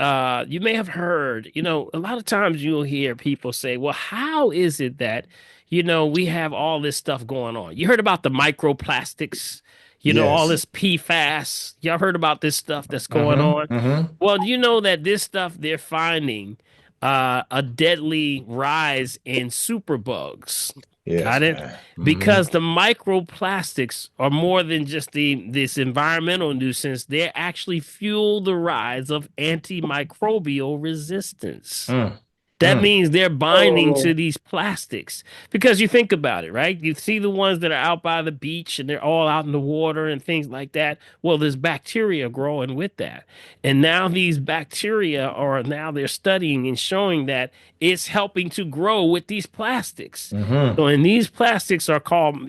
you may have heard, a lot of times you'll hear people say, well, how is it that, we have all this stuff going on? You heard about the microplastics, all Yes. this PFAS. Y'all heard about this stuff that's going on? Mm-hmm. Mm-hmm. Well, you know that this stuff they're finding a deadly rise in superbugs. Yes, Got it? man. Mm-hmm. Because the microplastics are more than just this environmental nuisance. They actually fuel the rise of antimicrobial resistance. Mm. That Mm. means they're binding to these plastics. Because you think about it, right? You see the ones that are out by the beach and they're all out in the water and things like that. Well, there's bacteria growing with that. And now these bacteria they're studying and showing that it's helping to grow with these plastics. Mm-hmm. So, and these plastics are called,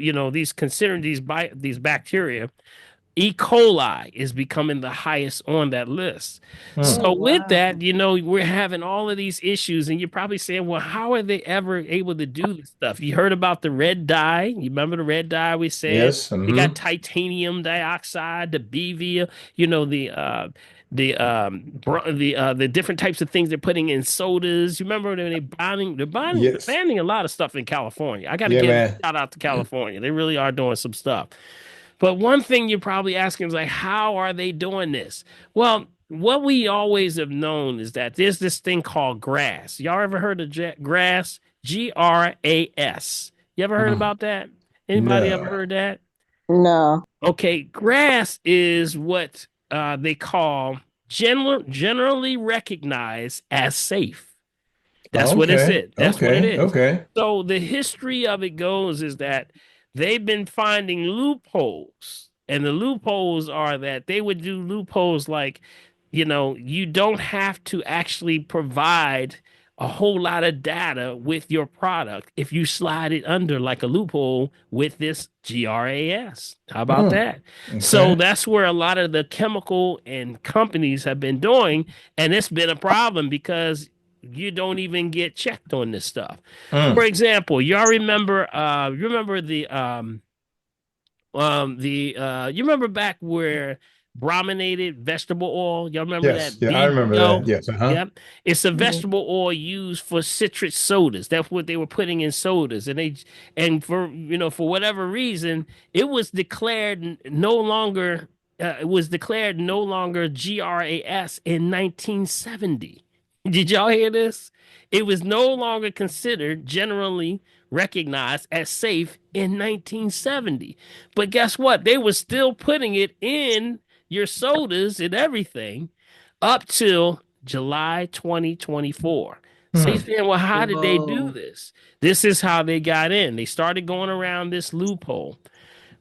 considered these bacteria. E. coli is becoming the highest on that list. Mm. So with that, we're having all of these issues, and you're probably saying, well, how are they ever able to do this stuff? You heard about the red dye. You remember the red dye we said? Yes. We got Mm-hmm. titanium dioxide, the BV, the different types of things they're putting in sodas. You remember when they're Yes. banning a lot of stuff in California. I got to Yeah, give a man. shout out to California. They really are doing some stuff. But one thing you're probably asking is like, how are they doing this? Well, what we always have known is that there's this thing called grass. Y'all ever heard of grass? GRAS. You ever heard Mm. about that? Anybody ever No. heard that? No. Okay, grass is what they call generally recognized as safe. That's what it Okay. said. That's what it Okay. is. Okay. So the history of it goes is that they've been finding loopholes. And the loopholes are that they would do loopholes like, you don't have to actually provide a whole lot of data with your product if you slide it under like a loophole with this GRAS. How about Mm. that? So Okay. that's where a lot of the chemical and companies have been doing. And it's been a problem because you don't even get checked on this stuff. For Mm. example, y'all remember you remember back where brominated vegetable oil, y'all remember Yes. that Yeah, I remember BBO? that. Yes. Uh-huh. Yep. It's a vegetable oil used for citrus sodas. That's what they were putting in sodas. And for whatever reason, it was declared no longer it was declared no longer GRAS in 1970. Did y'all hear this? It was no longer considered generally recognized as safe in 1970. But guess what? They were still putting it in your sodas and everything up till July 2024. So you're saying, well, how did they do this? This is how they got in. They started going around this loophole.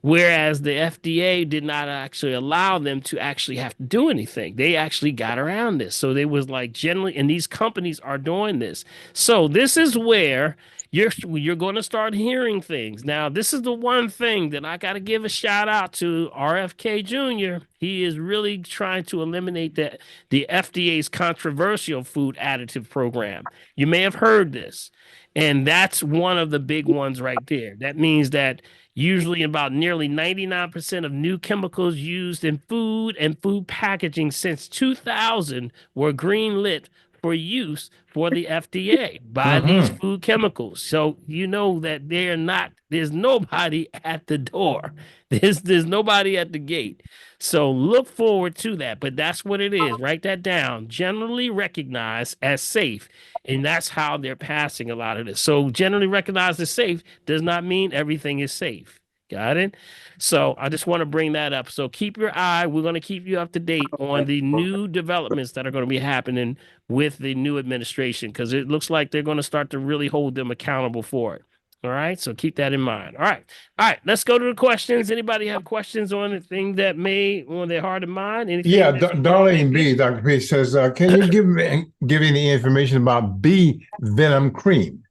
Whereas the FDA did not actually allow them to actually have to do anything. They actually got around this. So they was like generally, and these companies are doing this. So this is where you're going to start hearing things. Now, this is the one thing that I got to give a shout out to RFK Jr. He is really trying to eliminate the FDA's controversial food additive program. You may have heard this. And that's one of the big ones right there. That means that usually about nearly 99% of new chemicals used in food and food packaging since 2000 were greenlit for use for the FDA by these food chemicals. So you know that there's nobody at the door. There's nobody at the gate. So look forward to that. But that's what it is. Write that down. Generally recognized as safe. And that's how they're passing a lot of this. So generally recognized as safe does not mean everything is safe. Got it? So I just want to bring that up. So keep your eye. We're going to keep you up to date on the new developments that are going to be happening with the new administration because it looks like they're going to start to really hold them accountable for it. All right. So keep that in mind. All right. All right. Let's go to the questions. Anybody have questions on anything that may on their heart and mind? Anything Yeah, that Darlene B, Dr. P says, can you give any information about bee venom cream?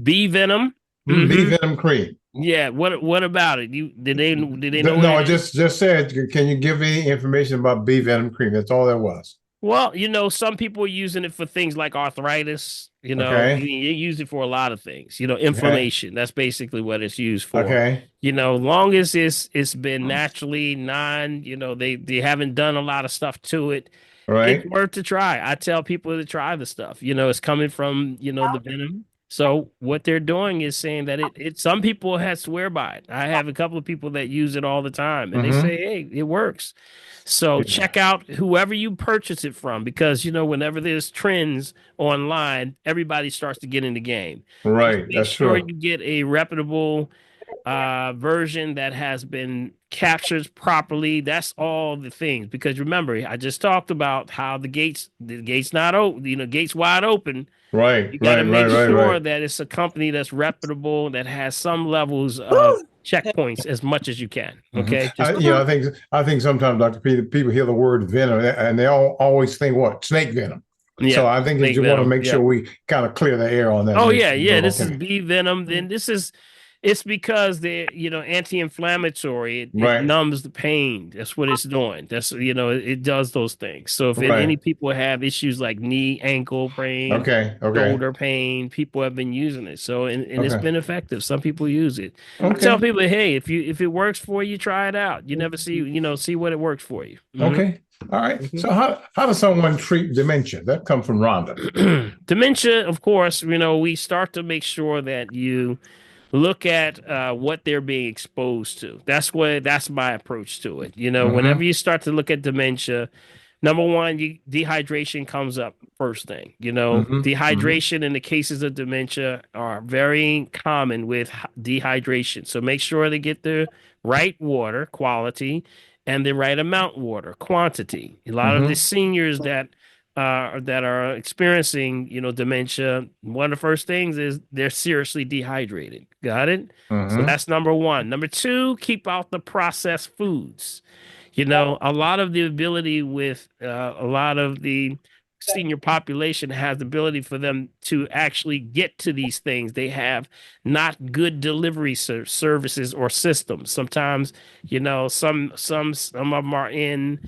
bee venom? Bee venom cream. Yeah. What about it? Did they know? No, I just said, can you give any information about bee venom cream? That's all there was. Well, some people are using it for things like arthritis. Okay. You use it for a lot of things. Inflammation. Okay. That's basically what it's used for. Okay. Long as it's been naturally they haven't done a lot of stuff to it. Right. It's worth to try. I tell people to try the stuff. It's coming from the venom. So what they're doing is saying that it some people have swear by it. I have a couple of people that use it all the time, and they say, hey, it works. So check out whoever you purchase it from, because whenever there's trends online, everybody starts to get in the game. Right, Make sure you get a reputable version that has been captured properly. That's all the things. Because remember, I just talked about how the gates not open, gates wide open. Right. You got to make sure that it's a company that's reputable, that has some levels of checkpoints as much as you can. Okay. I think sometimes, Dr. P, people hear the word venom and they always think what? Snake venom. Yeah, so I think that you want to make sure we kind of clear the air on that. Oh, yeah. This is bee venom. Then it's because they're, anti-inflammatory. It numbs the pain. That's what it's doing. That's, it does those things. So if any people have issues like knee, ankle pain, shoulder pain, people have been using it. So, and it's been effective. Some people use it. Tell people, hey, if it works for you, try it out. You never see what it works for you. Okay. All right. So how does someone treat dementia? That comes from Rhonda. Dementia, of course, we start to make sure that you look at what they're being exposed to. That's my approach to it. Whenever you start to look at dementia, number one, dehydration comes up first thing. Dehydration in the cases of dementia are very common with dehydration. So make sure they get the right water quality and the right amount water quantity. A lot of the seniors that are experiencing, dementia, one of the first things is they're seriously dehydrated. Got it? So that's number one. Number two, keep out the processed foods. A lot of the ability with a lot of the senior population has the ability for them to actually get to these things. They have not good delivery services or systems. Sometimes, some of them are in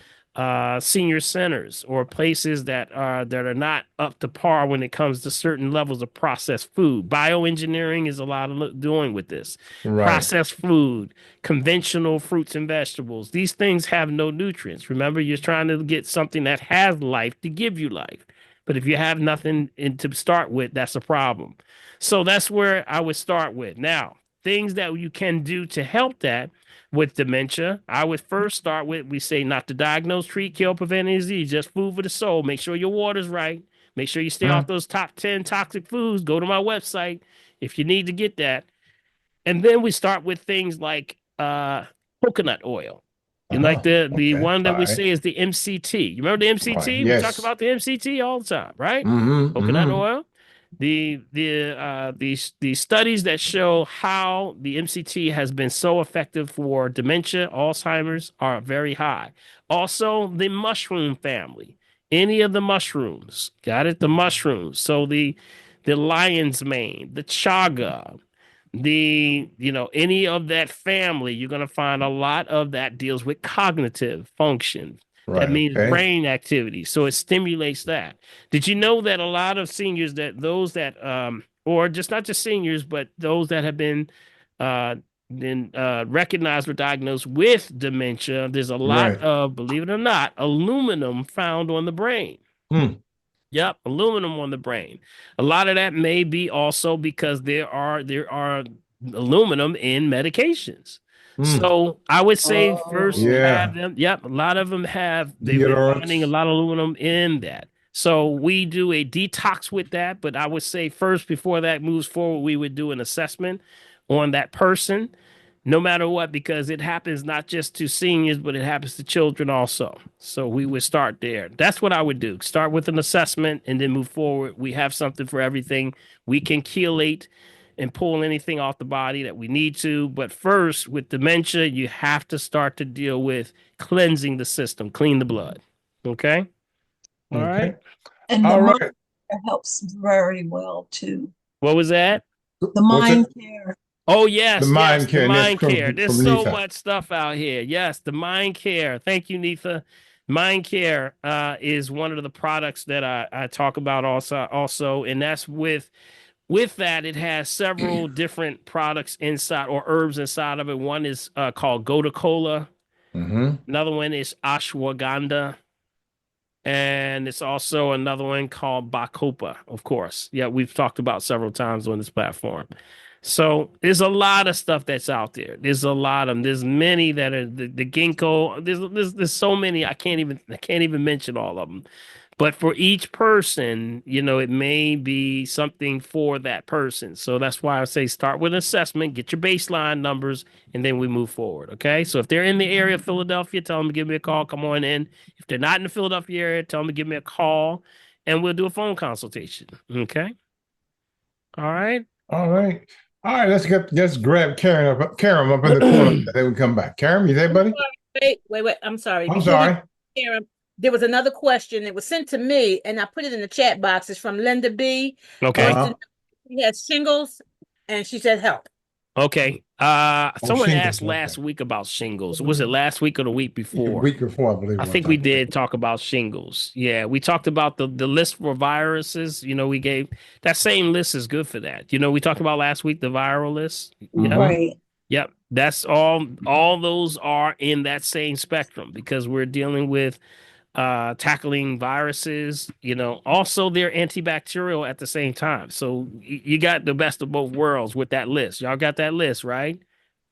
senior centers or places that are not up to par when it comes to certain levels of processed food. Bioengineering is a lot of doing with this. Processed food, conventional fruits and vegetables. These things have no nutrients. Remember, you're trying to get something that has life to give you life. But if you have nothing to start with, that's a problem. So that's where I would start with. Now, things that you can do to help that with dementia, I would first start with, we say not to diagnose, treat, kill, prevent any disease, just food for the soul. Make sure your water's right. Make sure you stay off those top 10 toxic foods. Go to my website if you need to get that. And then we start with things like coconut oil. And like the one that we say is the MCT. You remember the MCT? Right. We talk Yes. about the MCT all the time, right? Mm-hmm. Coconut Mm-hmm. oil. The studies that show how the MCT has been so effective for dementia, Alzheimer's are very high. Also, the mushroom family. Any of the mushrooms. Got it? The mushrooms. So the lion's mane, the chaga, any of that family, you're going to find a lot of that deals with cognitive function. That Right. means Okay. brain activity. So it stimulates that. Did you know that a lot of seniors, that those that or just not just seniors, but those that have been recognized or diagnosed with dementia, there's a lot Right. of, believe it or not, aluminum found on the brain. Hmm. Yep, aluminum on the brain. A lot of that may be also because there are aluminum in medications. So I would say first Yeah. have them. Yep, a lot of them they've been finding a Deodorants. lot of aluminum in that. So we do a detox with that, but I would say first, before that moves forward, we would do an assessment on that person, no matter what, because it happens not just to seniors, but it happens to children also. So we would start there. That's what I would do. Start with an assessment and then move forward. We have something for everything. We can chelate and pull anything off the body that we need to. But first, with dementia, you have to start to deal with cleansing the system, clean the blood. Okay? All right. Okay. And the All mind right. care helps very well too. What was that? The What's mind it? care. Oh, The yes, mind the care, and that's mind care. There's from so Nita. much stuff out here. Yes, the mind care. Thank you, Nitha. Mind care is one of the products that I talk about also, and that's with that, it has several different products inside or herbs inside of it. One is called Gotu Kola. Mm-hmm. Another one is ashwagandha. And it's also another one called Bacopa, of course. Yeah, we've talked about several times on this platform. So there's a lot of stuff that's out there. There's a lot of them. There's many that are the ginkgo. There's so many I can't even mention all of them. But for each person, it may be something for that person. So that's why I say start with an assessment, get your baseline numbers, and then we move forward. Okay. So if they're in the area of Philadelphia, tell them to give me a call. Come on in. If they're not in the Philadelphia area, tell them to give me a call and we'll do a phone consultation. Okay. All right. All right. All right. Let's grab Karen up in the corner. Then we come back. Karen, you there, buddy? Wait. I'm sorry. I'm sorry. Karen, there was another question. It was sent to me, and I put it in the chat box. It's from Linda B. Okay. She has shingles, and she said help. Okay. Someone shingles, asked last week about shingles. Was it last week or the week before? The week before, I believe. I think we did talk about shingles. Yeah, we talked about the list for viruses. We gave that same list is good for that. We talked about last week the viral list. Yeah. Right. Yep. That's all those are in that same spectrum because we're dealing with tackling viruses, also they're antibacterial at the same time. So you got the best of both worlds with that list. Y'all got that list, right?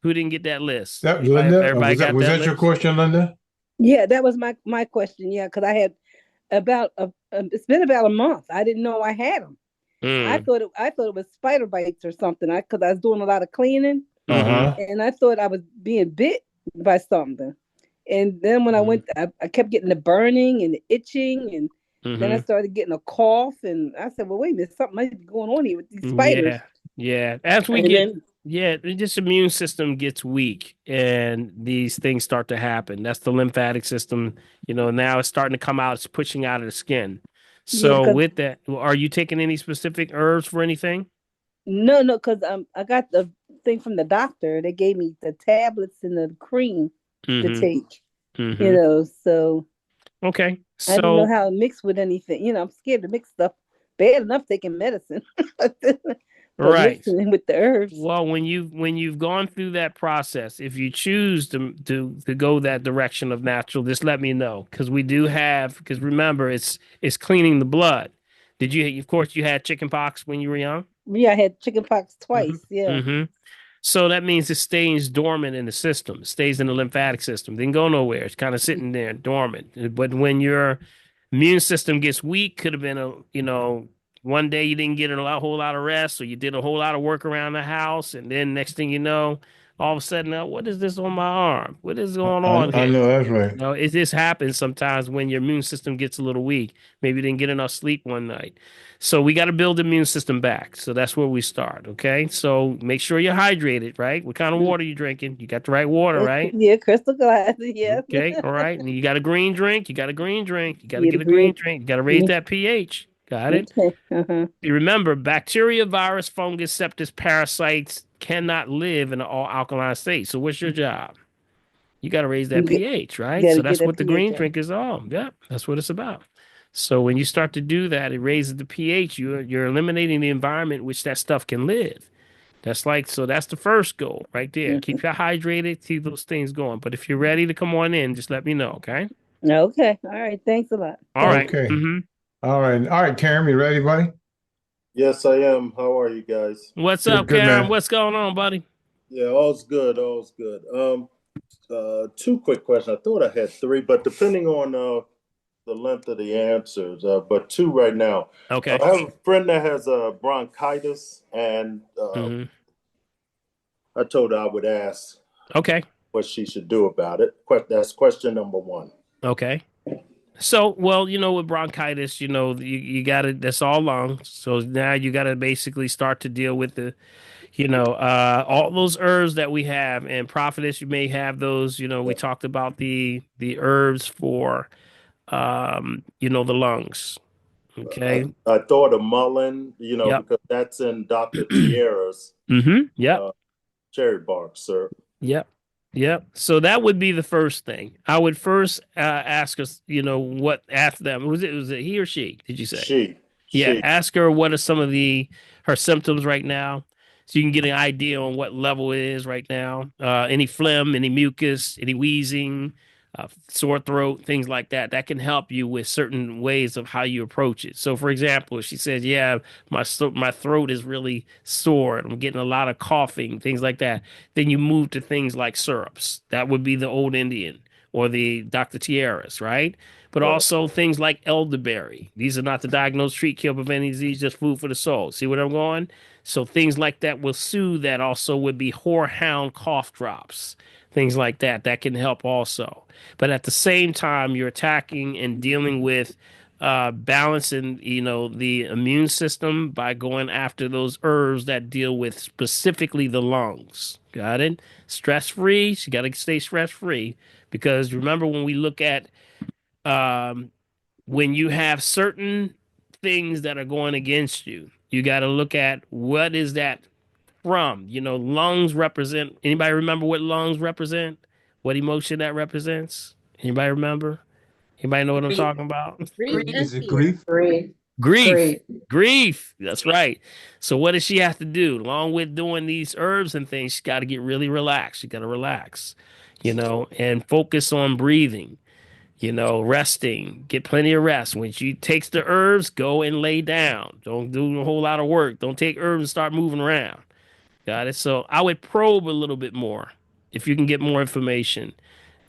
Who didn't get that list? That Linda, everybody got was that that your list? question, Linda? Yeah, that was my question. Yeah, because I had it's been about a month. I didn't know I had them. I thought it was spider bites or something. Because I was doing a lot of cleaning, and I thought I was being bit by something. And then when I went, I kept getting the burning and the itching, and then I started getting a cough. And I said, "Well, wait a minute, something might be going on here with these spiders." Yeah. As we this immune system gets weak, and these things start to happen. That's the lymphatic system. Now it's starting to come out. It's pushing out of the skin. So with that, are you taking any specific herbs for anything? No, because I got the thing from the doctor. They gave me the tablets and the cream to take. So okay. I don't know how it mixed with anything. I'm scared to mix stuff. Bad enough taking medicine. Right. With the herbs. Well, when you've gone through that process, if you choose to go that direction of natural, just let me know because we do have because remember it's cleaning the blood. Of course you had chicken pox when you were young? Yeah, I had chicken pox twice. Yeah. So that means it stays dormant in the system. It stays in the lymphatic system. Didn't go nowhere. It's kind of sitting there dormant. But when your immune system gets weak, could have been one day you didn't get whole lot of rest, or you did a whole lot of work around the house, and then next thing you know, all of a sudden, what is this on my arm? What is going on I here? know that's right. No, it just happens sometimes when your immune system gets a little weak. Maybe you didn't get enough sleep one night. So we got to build the immune system back. So that's where we start. Okay. So make sure you're hydrated, right? What kind of water you drinking? You got the right water, right? Yeah, crystal glasses. Yes. Okay. All right. And you got a green drink. You got a green drink. You got to Yeah, the get a green green. drink. You got to raise that pH. Got it? Okay. Uh-huh. You remember, bacteria, virus, fungus, sepsis, parasites cannot live in an all alkaline state. So what's your job? You got to raise that pH, right? Gotta So get that's that what the pH green up. drink is all. Yeah, that's what it's about. So when you start to do that, it raises the pH. You're eliminating the environment in which that stuff can live. That's the first goal right there. Keep you hydrated, keep those things going. But if you're ready to come on in, just let me know, okay? Okay. All right. Thanks a lot. All right. Okay. Mm-hmm. All right, Karen, you ready, buddy? Yes, I am. How are you guys? What's Good, up, good, Karen? man. What's going on, buddy? Yeah, all's good. All's good. Two quick questions. I thought I had three, but depending on the length of the answers, but two right now. Okay. I have a friend that has bronchitis, and Mm-hmm. I told her I would ask Okay. what she should do about it. That's question number one. Okay. So, well, with bronchitis, you got to, that's all lungs. So now you got to basically start to deal with all those herbs that we have. And prophetess, you may have those, we talked about the herbs for, the lungs. Okay. I thought of mullein, Yep. because that's in Dr. Tierra's Mm-hmm. Yep. cherry bark syrup. Yep. Yep. So that would be the first thing. I would first ask us, ask them. Was it he or she? Did you say? Yeah. She. Ask her what are some of her symptoms right now, so you can get an idea on what level it is right now. Any phlegm, any mucus, any wheezing, sore throat, things like that. That can help you with certain ways of how you approach it. So, for example, if she says, "Yeah, my throat is really sore, and I'm getting a lot of coughing, things like that," then you move to things like syrups. That would be the old Indian or the Dr. Tierras, right? But also things like elderberry. These are not to diagnose, treat, cure, prevent any disease, just food for the soul. See what I'm going? So things like that will soothe that. Also would be horehound cough drops, things like that. That can help also. But at the same time, you're attacking and dealing with balancing, the immune system by going after those herbs that deal with specifically the lungs. Got it? Stress free. You got to stay stress free, because remember when we look at when you have certain things that are going against you, you got to look at what is that from. Lungs represent. Anybody remember what lungs represent? What emotion that represents? Anybody remember? Anybody know what I'm talking about? Is it grief? Grief. Grief. Grief. That's right. So what does she have to do? Along with doing these herbs and things, she's got to get really relaxed. She got to relax, and focus on breathing, resting. Get plenty of rest. When she takes the herbs, go and lay down. Don't do a whole lot of work. Don't take herbs and start moving around. Got it? So I would probe a little bit more if you can get more information.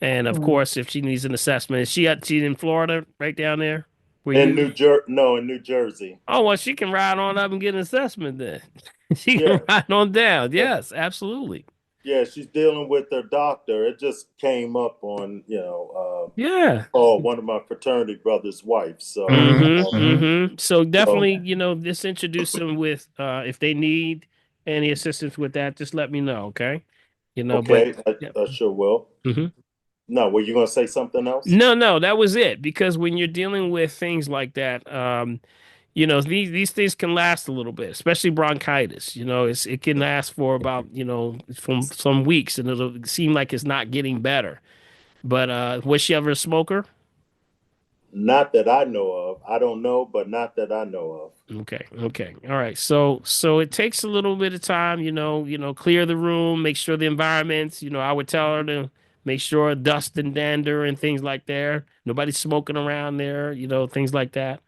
And of course, if she needs an assessment, she's in Florida, right down there? In New Jersey. Oh, well, she can ride on up and get an assessment then. She Yeah. can ride on down. Yes, absolutely. Yeah, she's dealing with her doctor. It just came up on, Yeah. one of my fraternity brother's wife. So, So definitely, just introduce them with, if they need any assistance with that, just let me know, okay? okay, but I sure will. Mhm. No, were you going to say something else? No, that was it. Because when you're dealing with things like that, these things can last a little bit, especially bronchitis. It can last for about, from some weeks, and it'll seem like it's not getting better. But was she ever a smoker? Not that I know of. I don't know, but not that I know of. Okay. All right. So it takes a little bit of time, clear the room, make sure the environments, I would tell her to make sure dust and dander and things like there. Nobody's smoking around there, things like that.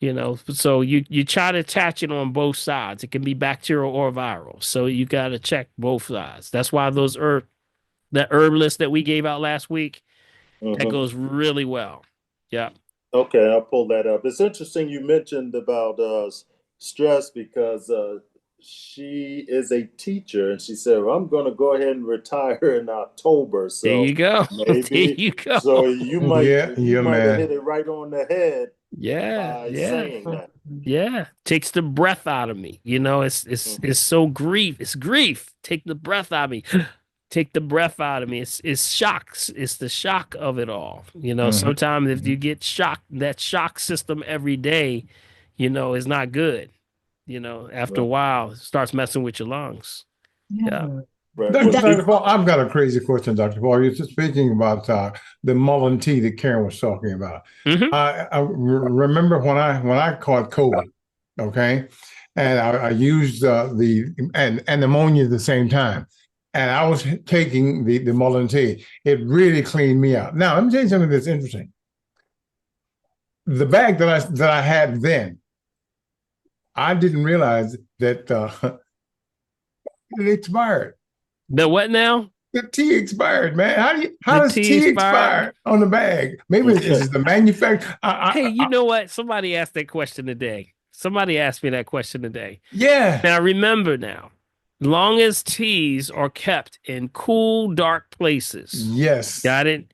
So you try to attach it on both sides. It can be bacterial or viral. So you got to check both sides. That's why that herb list that we gave out last week, that goes really well. Yeah. Okay, I'll pull that up. It's interesting you mentioned about stress because she is a teacher and she said, well, I'm going to go ahead and retire in October. So there you go. There maybe you go. so you might Yeah, might have man. hit it right on the head Yeah, by yeah, saying that. yeah. Takes the breath out of me. It's so grief. It's grief. Take the breath out of me. Take the breath out of me. It's shocks. It's the shock of it all. Sometimes if you get shocked, that shock system every day, is not good. After a while, it starts messing with your lungs. Yeah. Right. Dr. Paul, I've got a crazy question, Dr. Paul. You're just speaking about the Mullen tea that Karen was talking about. I remember when I caught COVID, okay, and I used and pneumonia at the same time, and I was taking the Mullen tea. It really cleaned me out. Now, let me tell you something that's interesting. The bag that I had then, I didn't realize that it expired. The what now? The tea expired, man. How does tea tea expired? expire on the bag? Maybe it's the manufacturer. Hey, you know what? Somebody asked that question today. Somebody asked me that question today. Yeah. Now remember now, long as teas are kept in cool, dark places. Yes. Got it?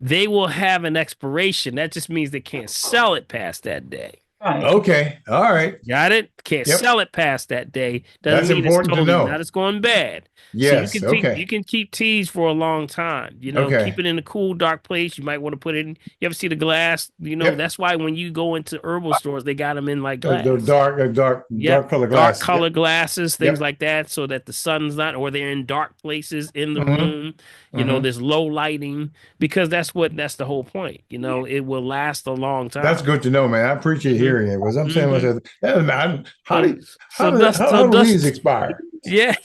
They will have an expiration. That just means they can't sell it past that day. Right. Okay. All right. Got it? Can't sell it past that day. Doesn't That's mean important it's to know. not it's going bad. Yes. So you can keep teas for a long time. Keep it in a cool, dark place. You might want to put it in. You ever see the glass? That's why when you go into herbal stores, they got them in like glass. The dark color glasses. Dark color glasses, things like that, so that the sun's not, or they're in dark places in the room. There's low lighting, because that's the whole point. It will last a long time. That's good to know, man. I appreciate hearing it. Was I'm saying how do these expire? Yeah.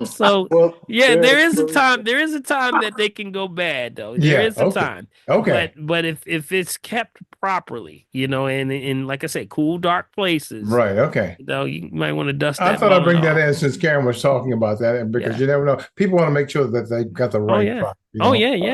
So there is a time that they can go bad, though. There is a time. Okay. But if it's kept properly, and in, like I said, cool, dark places. Right. Okay. You might want to dust I that. thought I'd bring off. that in since Karen was talking about that, and because you never know, people want to make sure that they got the right product.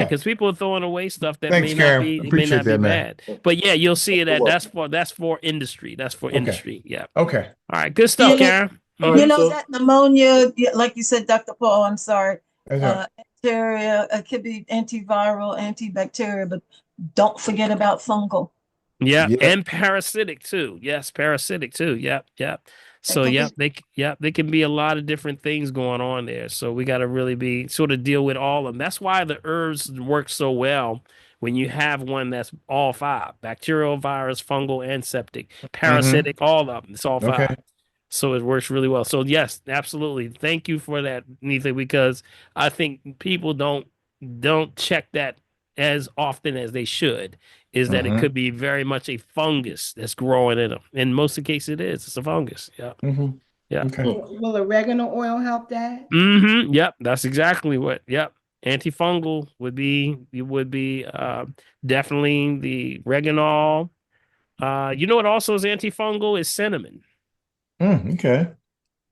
Because people are throwing away stuff that Thanks, may Karen. not be Appreciate that, bad. But yeah, you'll see it that's for industry. That's for industry. Yeah. Okay. All right. Good stuff, Karen. That pneumonia, like you said, Dr. Paul, I'm sorry. Bacteria, it could be antiviral, antibacterial, but don't forget about fungal. Yeah, and parasitic too. Yes, parasitic too. Yep. So they can be a lot of different things going on there. So we got to really deal with all of them. That's why the herbs work so well when you have one that's all five: bacterial, virus, fungal, and septic, parasitic, all of them. It's all five. So it works really well. So yes, absolutely. Thank you for that, Neither, because I think people don't check that as often as they should. Is that it could be very much a fungus that's growing in them. In most of the cases, it is. It's a fungus. Yeah. Yeah. Okay. Will oregano oil help that? Yep. That's exactly what. Yep. Antifungal would be definitely the oregano. What also is antifungal is cinnamon. Okay.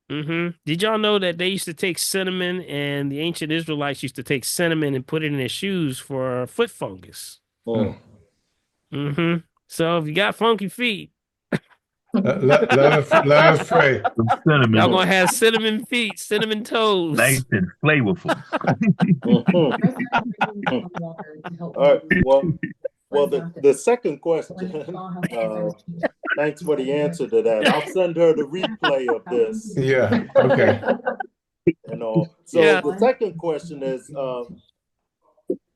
Did y'all know that they used to take cinnamon, and the ancient Israelites used to take cinnamon and put it in their shoes for foot fungus? So if you got funky feet, let us pray. Y'all gonna have cinnamon feet, cinnamon toes. Nice and flavorful. All right. Well, the second question, thanks for the answer to that. I'll send her the replay of this. Yeah, okay. So the second question is,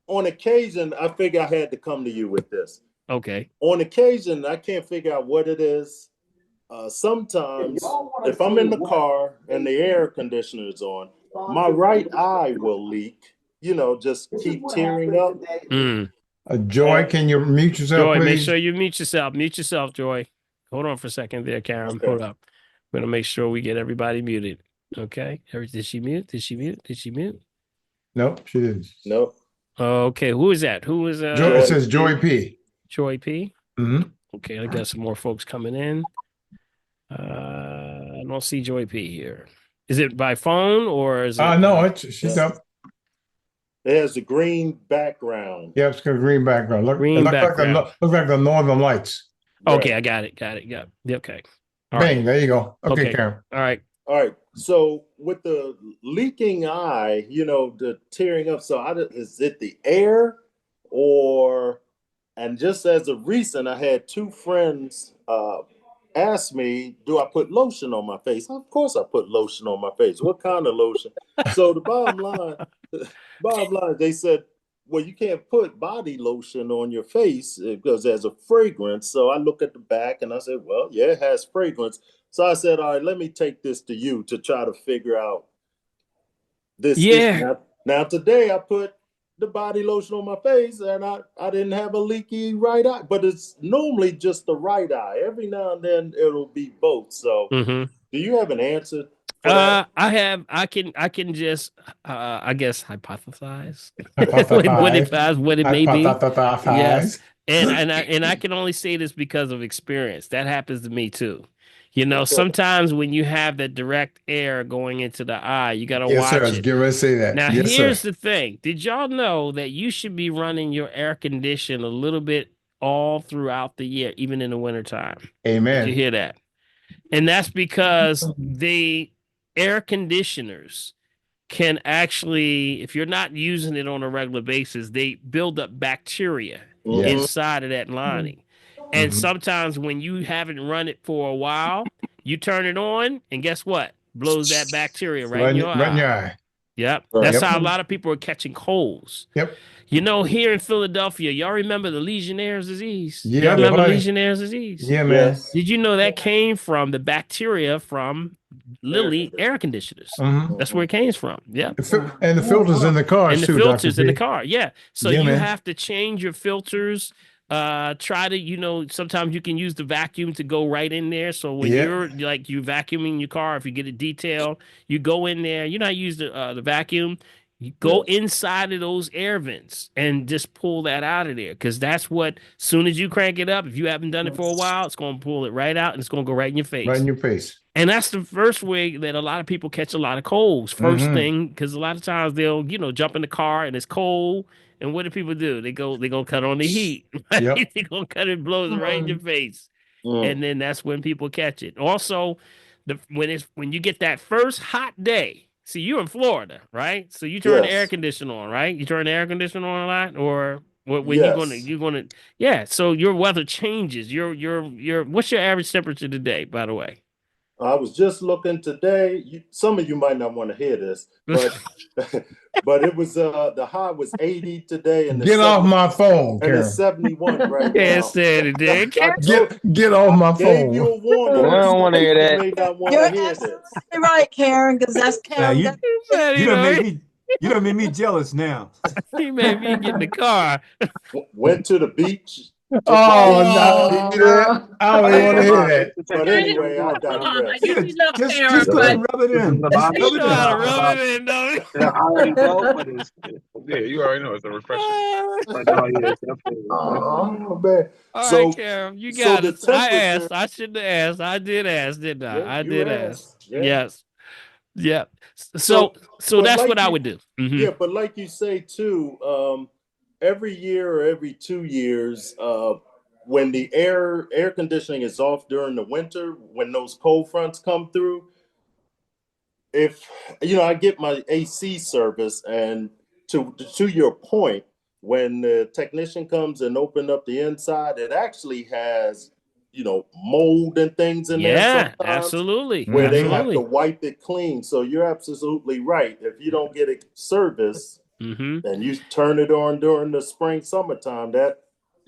on occasion, I figure I had to come to you with this. Okay. On occasion, I can't figure out what it is. Sometimes, if I'm in the car and the air conditioner is on, my right eye will leak, just keep tearing up. Joy, can you mute yourself, Joy, please? make sure you mute yourself. Mute yourself, Joy. Hold on for a second there, Karen. Okay. Hold up. We're going to make sure we get everybody muted. Okay. Did she mute? Did she mute? Nope, she didn't. Nope. Okay. Who is that? Who is Joy, it says Joy P. Joy P? Okay, I got some more folks coming in. I don't see Joy P here. Is it by phone or is it? No, she's Yeah. up. It has a green background. Yep, it's got a green background. Green background. Look like the Northern Lights. Okay, Right. I got it. Yeah. Okay. All Bang, right. there you go. Okay, Okay. Karen. All right. All right. So with the leaking eye, the tearing up, is it the air or, and just as of recent, I had two friends ask me, do I put lotion on my face? Of course I put lotion on my face. What kind of lotion? So the bottom line, they said, well, you can't put body lotion on your face because there's a fragrance. So I look at the back and I said, well, yeah, it has fragrance. So I said, all right, let me take this to you to try to figure out this issue. Now today I put the body lotion on my face and I didn't have a leaky right eye, but it's normally just the right eye. Every now and then it'll be both. So do you have an answer for that? I can just I guess hypothesize what it may be. Yes. And I can only say this because of experience. That happens to me too. Sometimes when you have that direct air going into the eye, you got to Yes, sir. I watch was it. getting ready to say that. Now, Yes, here's sir. the thing. Did y'all know that you should be running your air condition a little bit all throughout the year, even in the wintertime? Amen. Did you hear that? And that's because the air conditioners can actually, if you're not using it on a regular basis, they build up bacteria inside of that lining. And sometimes when you haven't run it for a while, you turn it on, and guess what? Blows that bacteria right in your eye. Right in your eye. Yep. That's how a lot of people are catching colds. Yep. Here in Philadelphia, y'all remember the Legionnaire's disease? Yeah, y'all remember buddy. Legionnaire's disease? Yeah, man. Yes. Did you know that came from the bacteria from Lilly air conditioners? That's where it came from. Yeah. And the filters in the car And the too, filters Dr. in the P. car. Yeah. So Yeah, you man. have to change your filters. Try to, sometimes you can use the vacuum to go right in there. So when you're vacuuming your car, if you get a detail, you go in there, use the vacuum. You go inside of those air vents and just pull that out of there. Because that's what, soon as you crank it up, if you haven't done it for a while, it's going to pull it right out and it's going to go right in your face. Right in your face. And that's the first way that a lot of people catch a lot of colds. First thing, because a lot of times they'll, jump in the car and it's cold. And what do people do? They're gonna cut on the heat. Right? Yep. They're gonna cut it, blows right in your face. And then that's when people catch it. Also, when you get that first hot day. See, you're in Florida, right? So you turn the air conditioner on, right? You turn the air conditioner on a lot, or when you're gonna yeah. So your weather changes. Your what's your average temperature today, by the way? I was just looking today. Some of you might not want to hear this, but but it was the high was 80 today, and get off my phone, Karen. and it's 71 right now. Can't say it, dude. Get off my phone. Gave you a warning. I don't want to hear that. You may not want to hear this. You're right, Karen, because that's Now Karen. you done made me jealous now. He made me get in the car. Went to the beach. Oh, no. I don't even want to hear that. But anyway, I digress. Just go ahead and rub it in. You know how to rub it in, don't you? I already know, but yeah, you already know it's a refresher. Oh, man. All So- right, Karen, you got so it. the I temperature- asked. I shouldn't have asked. I did ask, didn't I? Yeah, I you did asked. ask. Yeah. Yes. Yeah. So but that's like what I you- would do. Yeah, but like you say too, every year or every 2 years, when the air conditioning is off during the winter, when those cold fronts come through, if I get my AC service, and to your point, when the technician comes and open up the inside, it actually has mold and things in there Yeah, sometimes, absolutely. where they have Absolutely. to wipe it clean. So you're absolutely right. If you don't get it serviced and you turn it on during the spring, summertime, that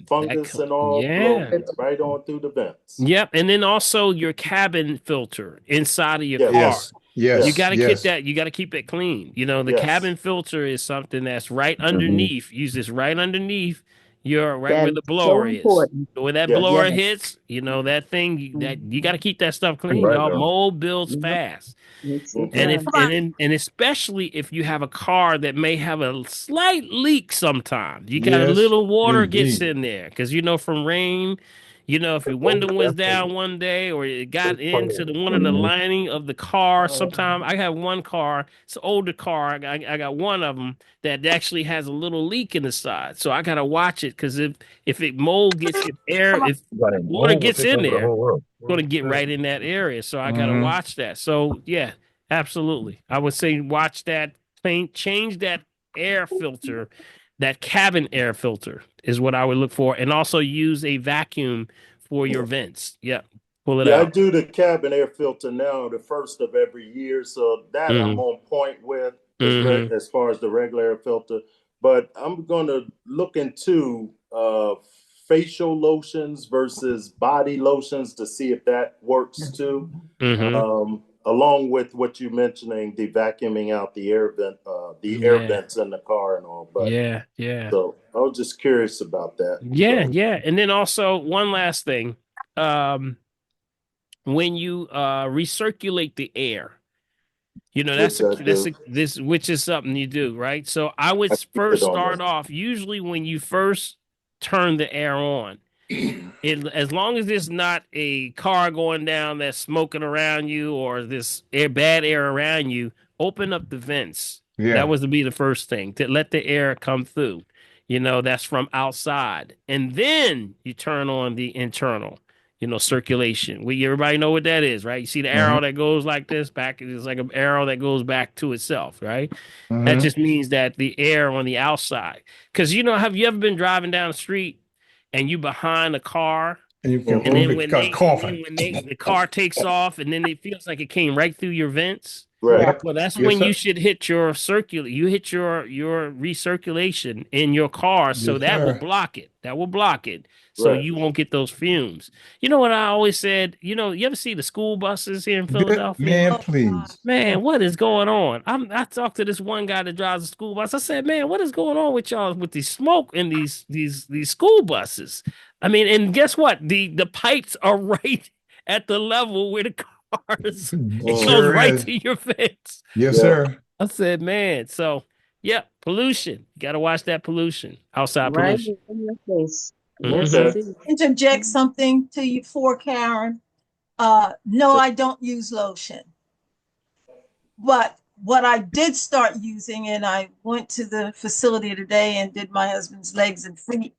fungus and all blow right on through the vents. Yep. And then also your cabin filter inside of your Yes. car. Yes. Yes. You got to yes. get that. You got to keep it clean. The Yes. cabin filter is something that's right underneath. Use this right underneath where That the is blower so is. important. Where that Yes. blower Yes. hits, that thing that you got to keep that stuff clean. Right, Y'all, though. mold builds Yep. fast. It's And especially if you have a car that may have a slight leak sometimes. You got a Yes, little water gets indeed. in there because from rain, If your window was down one day or it got into one of the lining of the car. Sometime I have one car, it's an older car. I got one of them that actually has a little leak in the side. So I gotta watch it because if mold gets if air if water gets in there, it's gonna get right in that area. So I gotta watch that. So yeah, absolutely. I would say watch that, change that air filter, that cabin air filter is what I would look for, and also use a vacuum for your vents. Yeah, pull it Yeah, I out. do the cabin air filter now, the first of every year, so that I'm Mm-hmm. on point with Mm-hmm. as far as the regular air filter. But I'm gonna look into facial lotions versus body lotions to see if that works too. Mm-hmm. Along with what you mentioning, the vacuuming out the air Yeah. vents in the car and all. But Yeah. Yeah. so I was just curious about that. Yeah. So Yeah. And then also one last thing. Um, when you recirculate the air, which I that's do, this which is something you do, right? So I would I keep it first on start there. off usually when you first turn the air on. As long as there's not a car going down that's smoking around you or this bad air around you, open up the vents. That Yeah. was to be the first thing to let the air come through. That's from outside, and then you turn on the internal. Circulation. Everybody know what that is, right? You see the arrow that goes like this back. It's like an arrow that goes back to itself, right? That just means that the air on the outside. Because have you ever been driving down the street and you behind a car, And you can and then it starts coughing. the car takes off, and then it feels like it came right through your vents. Right. Yep. Well, that's Yes, when you sir. should hit your you hit your recirculation in your car, so Yes, that will sir. block it. That will block it, so Right. you won't get those fumes. You know what I always said? You ever see the school buses here in Philadelphia? Man, Oh, God. please. Man, what is going on? I talked to this one guy that drives a school bus. I said, "Man, what is going on with y'all with the smoke in these school buses?" I mean, and guess what? The pipes are right at the level where the cars. It goes Sure right is. to your fence. Yes, Yeah. sir. I said, "Man, so yeah, pollution. You got to watch that pollution, outside Right pollution." in your face. Yes, Hmm. Okay. indeed. Interject something to you for Karen. No, I don't use lotion. But what I did start using, and I went to the facility today and did my husband's legs and feet,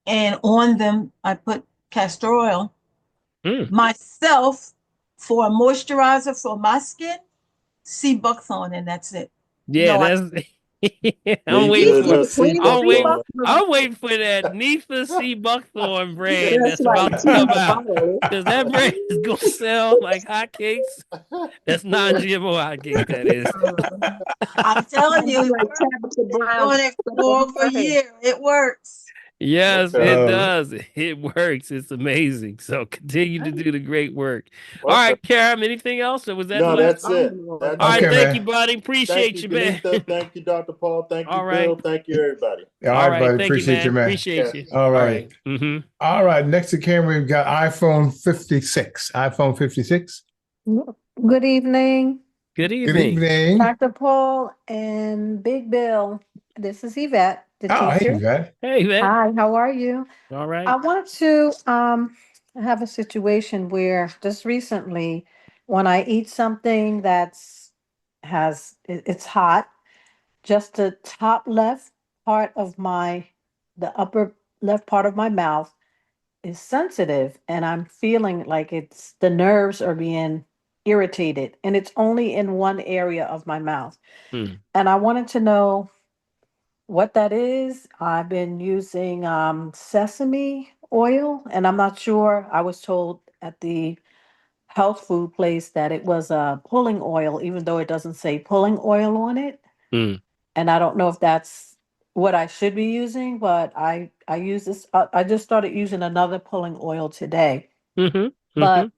and on them I put castor oil. Mm. Myself, for a moisturizer for my skin, sea buckthorn, and that's it. Yeah, No, I that's. I'm Me waiting too. for. That's sea Queen of I'm sea waiting. buckthorn. I'm waiting for that Neatha C. Buckthorn brand That's that's right. about to Tea come to out. follow. Because that brand is gonna sell like hotcakes. That's non-GMO hotcakes. That is. I'm telling I'm you, it like works. Tabitha Been Brown. doing it for over a year. It works. Yes, Okay. it does. It works. It's amazing. So continue to do the great work. All Okay. right, Karen. Anything else, or was that the No, last that's one? it. All That's right. it. Okay, Thank you, man. buddy. Thank Appreciate you, you, man. Benita. Thank you, Dr. Paul. Thank you, All right. Bill. Thank you, everybody. All All right, right. buddy. Thank you, Appreciate you, man. man. Appreciate you. All All right. right. Mm-hmm. All right. Next to camera, we've got iPhone 56. iPhone 56. Good evening, Good Good evening. evening. Dr. Paul and Big Bill. This is Yvette, the Oh, hey, teacher. Yvette. Hey, man. Hi, how are you? All I right. wanted to have a situation where just recently when I eat something it's hot, just the top left part of the upper left part of my mouth is sensitive and I'm feeling like the nerves are being irritated and it's only in one area of my mouth. Hmm. And I wanted to know what that is. I've been using sesame oil and I'm not sure. I was told at the health food place that it was a pulling oil, even though it doesn't say pulling oil on it. Hmm. And I don't know if that's what I should be using, but I use this. I just started using another pulling oil today, Mm-hmm. Mm-hmm. but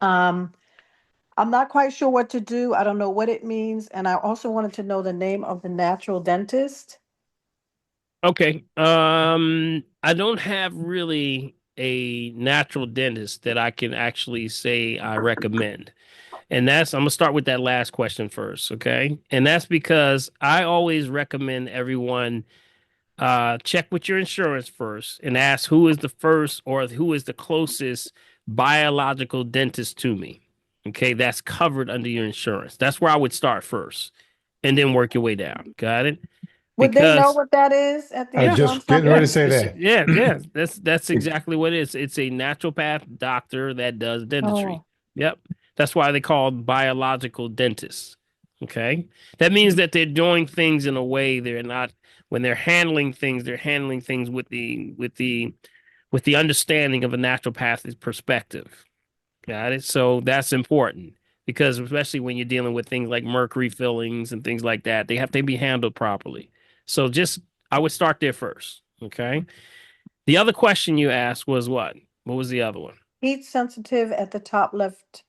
I'm not quite sure what to do. I don't know what it means, and I also wanted to know the name of the natural dentist. Okay. I don't have really a natural dentist that I can actually say I recommend. And I'm gonna start with that last question first, okay? And that's because I always recommend everyone check with your insurance first and ask who is the first or who is the closest biological dentist to me. Okay, that's covered under your insurance. That's where I would start first and then work your way down. Got it? Would they know Because what that is at the I was insurance just getting ready to company? say that. yeah, that's exactly what it is. It's a naturopath doctor that does dentistry. Oh, Yep. That's why they call biological dentists. Okay. That means that they're doing things in a way they're not when they're handling things, they're handling things with the understanding of a naturopathic perspective. Got it? So that's important because especially when you're dealing with things like mercury fillings and things like that, they have to be handled properly. So just I would start there first. Okay. The other question you asked was what? What was the other one? heat sensitive at the top left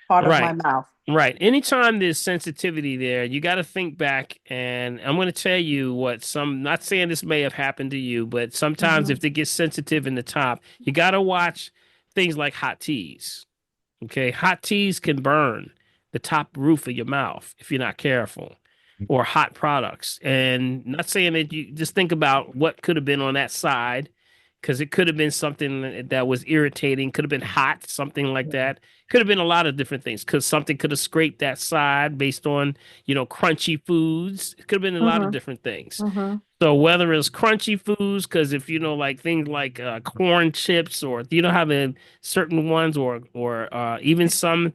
part of my Right. mouth. Right. Anytime there's sensitivity there, you got to think back. And I'm going to tell you what not saying this may have happened to you, but sometimes Mm-hmm. if it gets sensitive in the top, you got to watch things like hot teas. Okay. Hot teas can burn the top roof of your mouth if you're not careful, or hot products. And not saying that you just think about what could have been on that side because it could have been something that was irritating, could have been hot, something like that. Could have been a lot of different things because something could have scraped that side based on, crunchy foods. It could have been a lot of Mm-hmm. different things. Mm-hmm. So whether it's crunchy foods, because if like things like corn chips, or how the certain ones, or even some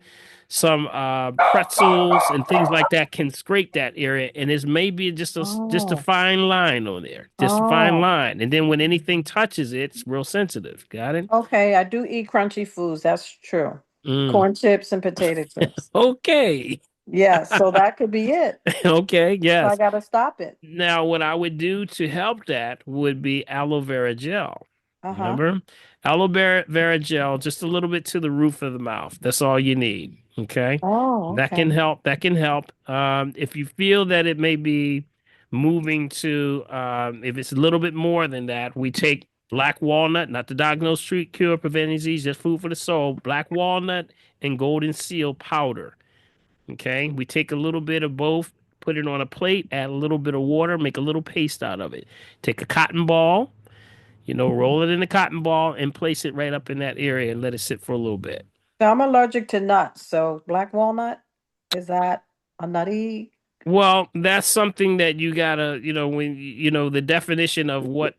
pretzels and things like that can scrape that area, and it's maybe just a Oh, fine line on there, just a fine oh. line, and then when anything touches it, it's real sensitive. Got it? Okay, I do eat crunchy foods. That's true. Mm. Corn chips and potato chips. Okay. Yes, so that could be it. Okay. So I Yes. gotta stop it. Now, what I would do to help that would be aloe vera gel. Uh-huh. Remember? Aloe vera gel, just a little bit to the roof of the mouth. That's all you need. Okay. Oh, That okay. can help. That can help. If you feel that it may be moving to, if it's a little bit more than that, we take black walnut, not to diagnose, treat, cure, prevent disease, just food for the soul, black walnut and golden seal powder. Okay. We take a little bit of both, put it on a plate, add a little bit of water, make a little paste out of it. Take a cotton ball, roll it in a cotton ball and place it right up in that area and let it sit for a little bit. So I'm allergic to nuts. So black walnut, is that a nutty? Well, that's something that you gotta, when the definition of what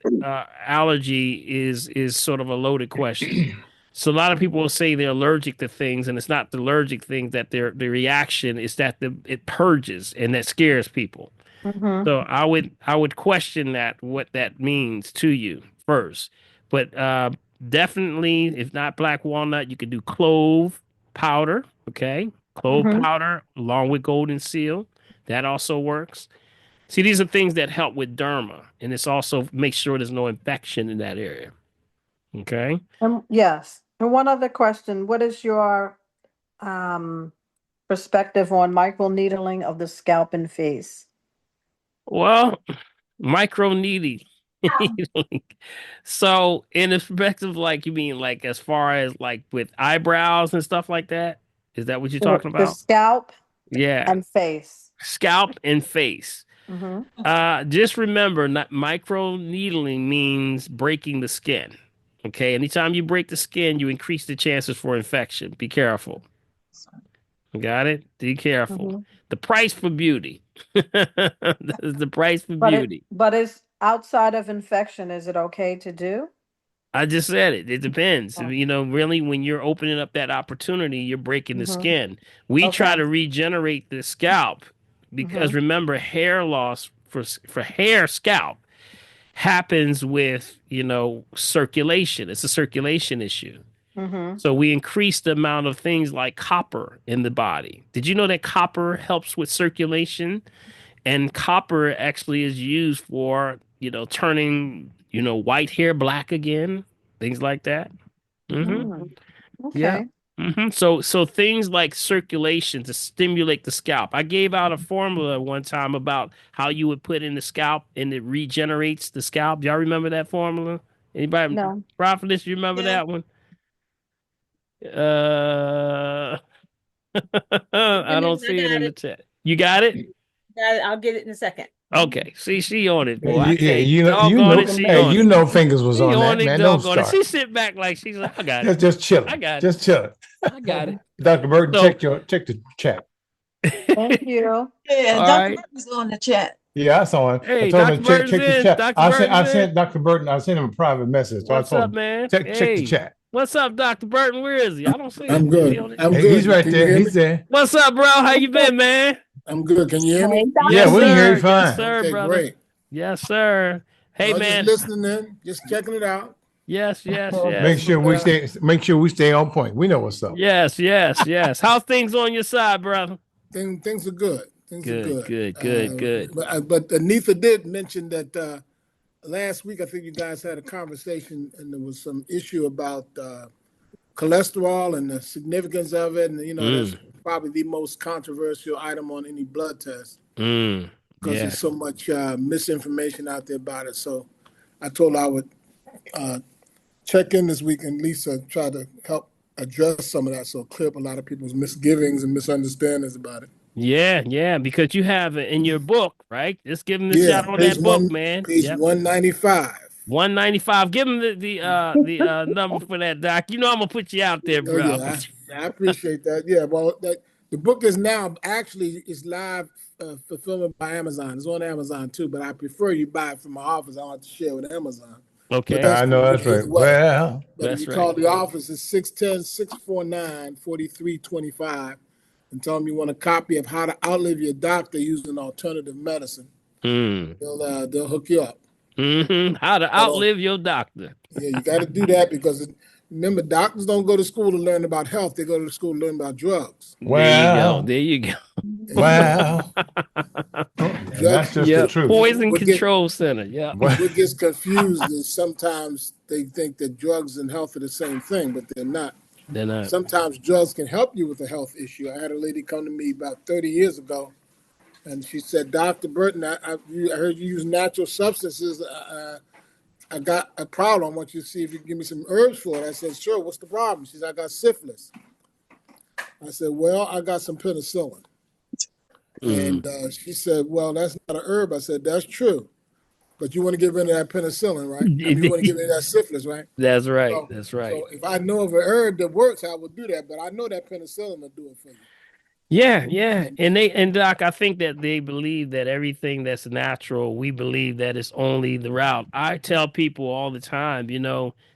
allergy is sort of a loaded question. So a lot of people will say they're allergic to things, and it's not the allergic thing that the reaction is that it purges and that scares people. Mm-hmm. So I would question what that means to you first. But definitely, if not black walnut, you could do clove powder. Okay, clove Mm-hmm. powder along with golden seal. That also works. See, these are things that help with derma, and it's also make sure there's no infection in that area. Okay. Yes. And one other question, what is your um perspective on microneedling of the scalp and face? Well, micro needling. So, in the perspective, like you mean, like as far as like with eyebrows and stuff like that, is that what you're talking The about? scalp Yeah, and face. scalp and face. Mm-hmm. Just remember, not micro needling means breaking the skin. Okay, anytime you break the skin, you increase the chances for infection. Be careful. Got it? Be careful. Mm-hmm. The price for beauty. This is the price for beauty. But it's outside of infection, is it okay to do? I just said it. It depends. Oh. Really, when you're opening up that opportunity, you're breaking the Mm-hmm. skin. We try Okay. to regenerate the scalp because Mm-hmm. remember, hair loss for hair scalp happens with, circulation. It's a circulation issue. Mm-hmm. So we increase the amount of things like copper in the body. Did you know that copper helps with circulation? And copper actually is used for, turning, white hair black again, things like that. Hmm. Mm. Yeah. Okay. So things like circulation to stimulate the scalp. I gave out a formula one time about how you would put in the scalp and it regenerates the scalp. Y'all remember that formula? Anybody, No. Prophetess, you remember Yeah. that one? Uh, I don't I see it got in the it. chat. You got it? I'll get it in a second. Okay, see, she on it, boy. Yeah, Hey, you doggone know, it, she hey, on you it. know, Fingers was She on on that, it, man. Don't doggone it. start. She sit back like she's like, I got it. Just I chilling, got it. just chilling. I got it. Dr. Burton, So, check the chat. Thank you. Yeah, all Dr. right. Burton's on the chat. Yeah, I saw him. I Hey, told him Dr. to check Burton's check the in. chat. Dr. Burton's I in. sent Dr. Burton. I sent him a private message. So I What's told up, him man? check the Hey, chat. what's up, Dr. Burton? Where is he? I don't see him. I'm Is he good. on it? I'm Hey, good. he's right Can you there. hear me? He's there. What's up, bro? How you been, man? I'm good. Can you hear me? Yeah, Yes, we can hear you sir. Yes, fine. sir, Okay, brother. great. Yes, sir. Hey, I was just man. listening in, just checking it out. Yes, yes, Make yes. sure we stay on point. We know what's up. Yes, yes, yes. How's things on your side, brother? Things are good. Things are Good, good. good, good, good. But Anitha did mention that last week I think you guys had a conversation and there was some issue about cholesterol and the significance of it, and that's probably the most controversial item on any blood test because Yeah. there's so much misinformation out there about it. So I told her I would check in this week and Lisa try to help address some of that, so clear up a lot of people's misgivings and misunderstandings about it. Yeah, yeah, because you have it in your book, right? Just give him the Yeah, shout on that book, man. page Yep. 195. 195. Give him the number for that, doc. You know I'm gonna put you out there, Oh bro. yeah, I appreciate that. Yeah, well, the book is now actually is live fulfillment by Amazon. It's on Amazon too, but I prefer you buy it from my office. I don't have to share with Amazon. Okay. But that's I know that's right. Well, but if you call the office, it's 610-649-4325 and tell them you want a copy of How to Outlive Your Doctor Using Alternative Medicine. They'll hook you up. How to outlive your doctor. Yeah, you got to do that because remember, doctors don't go to school to learn about health. They go to school to learn about drugs. There you go. Well, that's just the truth. Poison Control Center. Yeah. What gets confused is sometimes they think that drugs and health are the same thing, but they're not. They're not. Sometimes drugs can help you with a health issue. I had a lady come to me about 30 years ago, and she said, Dr. Burton, I heard you use natural substances. I got a problem. I want you to see if you can give me some herbs for it. I said, sure. What's the problem? She said, I got syphilis. I said, well, I got some penicillin. And she said, well, that's not an herb. I said, that's true. But you want to get rid of that penicillin, right? I mean, you want to get rid of that syphilis, right? That's right. That's right. So if I know of an herb that works, I would do that. But I know that penicillin will do it for you. Yeah, yeah. And Doc, I think that they believe that everything that's natural, we believe that it's only the route. I tell people all the time,